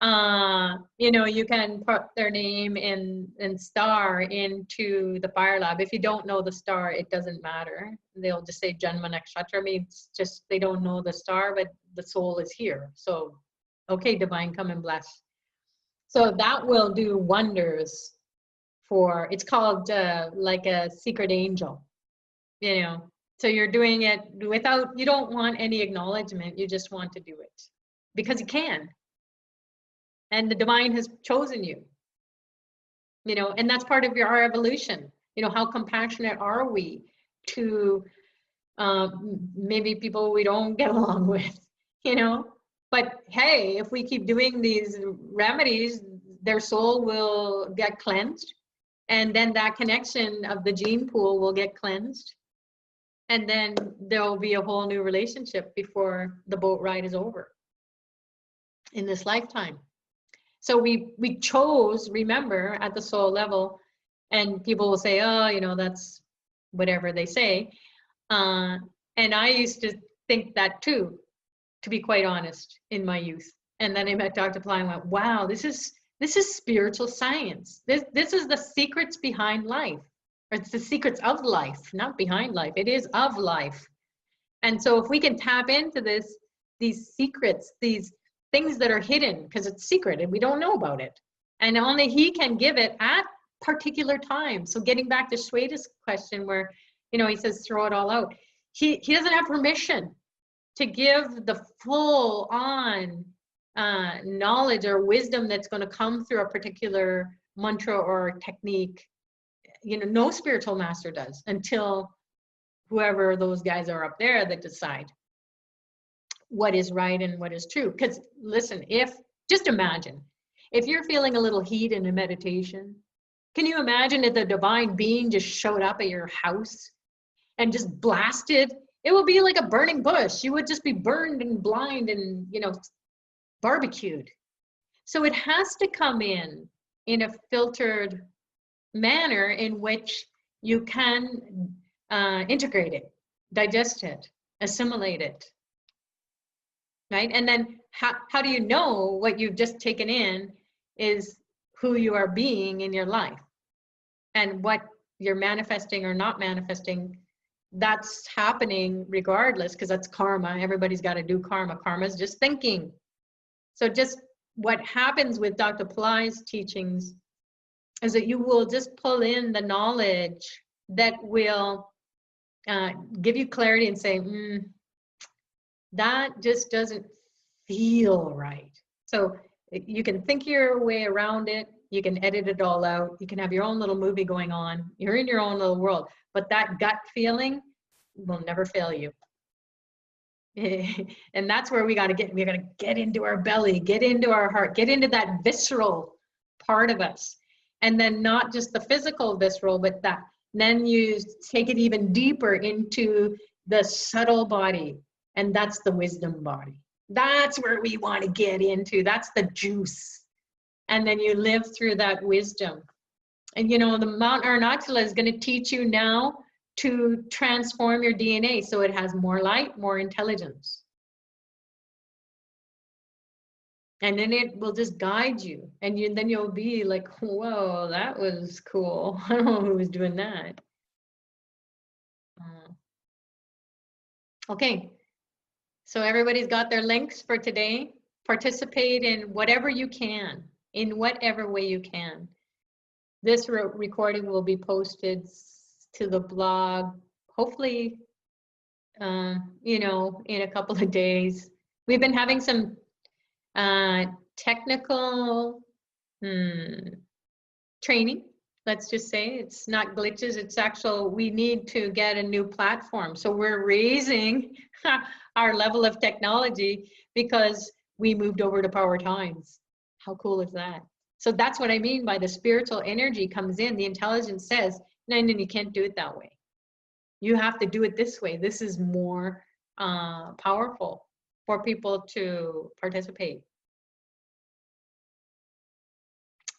You know, you can put their name and star into the fire lab. If you don't know the star, it doesn't matter. They'll just say Janma Nakshatra, means just they don't know the star, but the soul is here. So, okay, divine, come and bless. So that will do wonders for, it's called like a secret angel, you know. So you're doing it without, you don't want any acknowledgement, you just want to do it because you can. And the divine has chosen you, you know, and that's part of our evolution. You know, how compassionate are we to maybe people we don't get along with, you know? But hey, if we keep doing these remedies, their soul will get cleansed, and then that connection of the gene pool will get cleansed, and then there'll be a whole new relationship before the boat ride is over in this lifetime. So we chose, remember, at the soul level, and people will say, oh, you know, that's whatever they say. And I used to think that too, to be quite honest, in my youth. And then I met Dr. Pillai and went, wow, this is spiritual science. This is the secrets behind life. Or it's the secrets of life, not behind life. It is of life. And so if we can tap into these secrets, these things that are hidden, because it's secret and we don't know about it, and only he can give it at particular times. So getting back to Shweta's question, where, you know, he says throw it all out, he doesn't have permission to give the full on knowledge or wisdom that's going to come through a particular mantra or technique. You know, no spiritual master does, until whoever those guys are up there that decide what is right and what is true. Because listen, just imagine, if you're feeling a little heat in a meditation, can you imagine if the divine being just showed up at your house and just blasted? It would be like a burning bush. You would just be burned and blind and, you know, barbecued. So it has to come in a filtered manner in which you can integrate it, digest it, assimilate it. Right? And then how do you know what you've just taken in is who you are being in your life, and what you're manifesting or not manifesting? That's happening regardless, because that's karma. Everybody's got to do karma. Karma is just thinking. So just what happens with Dr. Pillai's teachings is that you will just pull in the knowledge that will give you clarity and say, that just doesn't feel right. So you can think your way around it. You can edit it all out. You can have your own little movie going on. You're in your own little world. But that gut feeling will never fail you. And that's where we got to get into our belly, get into our heart, get into that visceral part of us. And then not just the physical visceral, but that, then you take it even deeper into the subtle body. And that's the wisdom body. That's where we want to get into. That's the juice. and then you live through that wisdom. And you know, the Mount Arunachala is going to teach you now to transform your DNA so it has more light, more intelligence. And then it will just guide you. And then you'll be like, whoa, that was cool. I don't know who was doing that. Okay, so everybody's got their links for today. Participate in whatever you can, in whatever way you can. This recording will be posted to the blog, hopefully, you know, in a couple of days. We've been having some technical training, let's just say. It's not glitches, it's actual, we need to get a new platform. So we're raising our level of technology because we moved over to Powertime. How cool is that? So that's what I mean by the spiritual energy comes in. The intelligence says, no, you can't do it that way. You have to do it this way. This is more powerful for people to participate.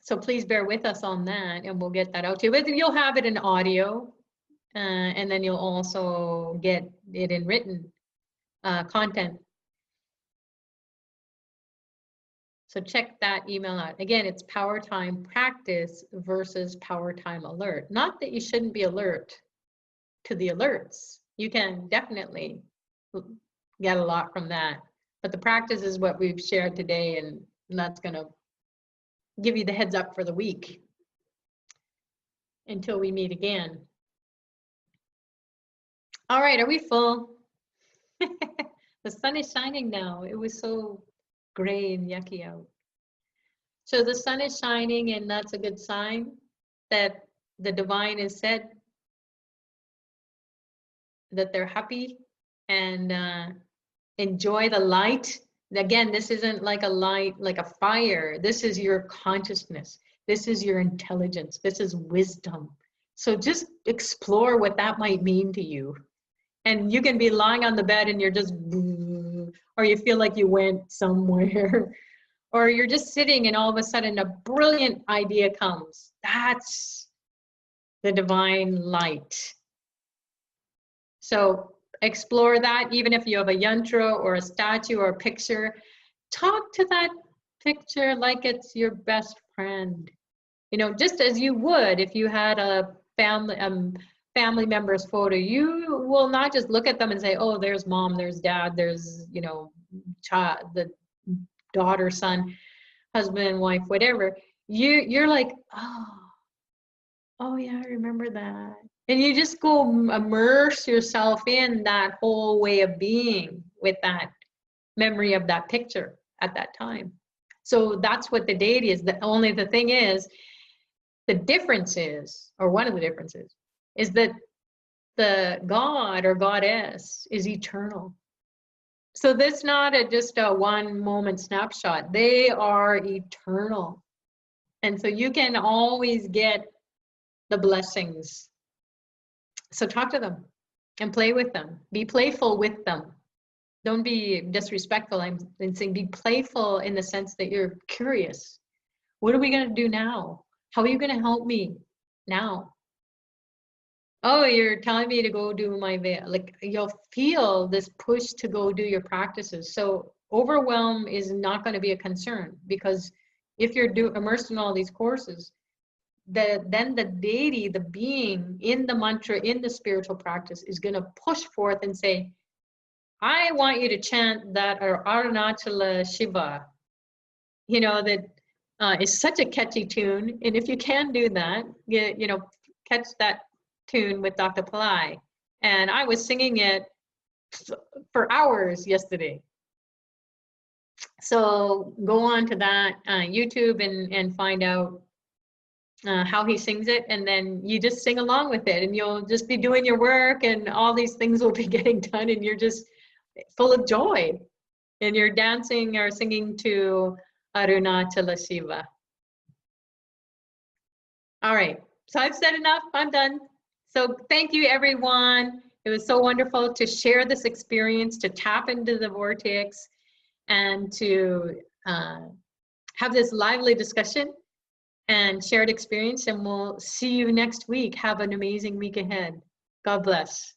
So please bear with us on that, and we'll get that out to you. But you'll have it in audio, and then you'll also get it in written content. So check that email out. Again, it's Powertime practice versus Powertime alert. Not that you shouldn't be alert to the alerts. You can definitely get a lot from that. But the practice is what we've shared today, and that's going to give you the heads up for the week until we meet again. All right, are we full? The sun is shining now. It was so gray and yucky out. So the sun is shining, and that's a good sign that the divine has said that they're happy and enjoy the light. Again, this isn't like a light, like a fire. This is your consciousness. This is your intelligence. This is wisdom. So just explore what that might mean to you. And you can be lying on the bed and you're just, or you feel like you went somewhere, or you're just sitting and all of a sudden a brilliant idea comes. That's the divine light. So explore that. Even if you have a yantra or a statue or a picture, talk to that picture like it's your best friend. You know, just as you would if you had a family member's photo. You will not just look at them and say, oh, there's mom, there's dad, there's, you know, child, the daughter, son, husband, wife, whatever. You're like, oh yeah, I remember that. And you just go immerse yourself in that whole way of being with that memory of that picture at that time. So that's what the deity is. Only the thing is, the difference is, or one of the differences, is that the God or goddess is eternal. So that's not just a one moment snapshot. They are eternal. And so you can always get the blessings. So talk to them and play with them. Be playful with them. Don't be disrespectful. I'm saying be playful in the sense that you're curious. What are we going to do now? How are you going to help me now? Oh, you're telling me to go do my, like, you'll feel this push to go do your practices. So overwhelm is not going to be a concern, because if you're immersed in all these courses, then the deity, the being in the mantra, in the spiritual practice, is going to push forth and say, I want you to chant that Arunachala Shiva, you know, that is such a catchy tune. And if you can do that, you know, catch that tune with Dr. Pillai. And I was singing it for hours yesterday. So go on to that YouTube and find out how he sings it, and then you just sing along with it, and you'll just be doing your work, and all these things will be getting done, and you're just full of joy, and you're dancing or singing to Arunachala Shiva. All right, so I've said enough. I'm done. So thank you, everyone. It was so wonderful to share this experience, to tap into the vortex, and to have this lively discussion and shared experience, and we'll see you next week. Have an amazing week ahead. God bless.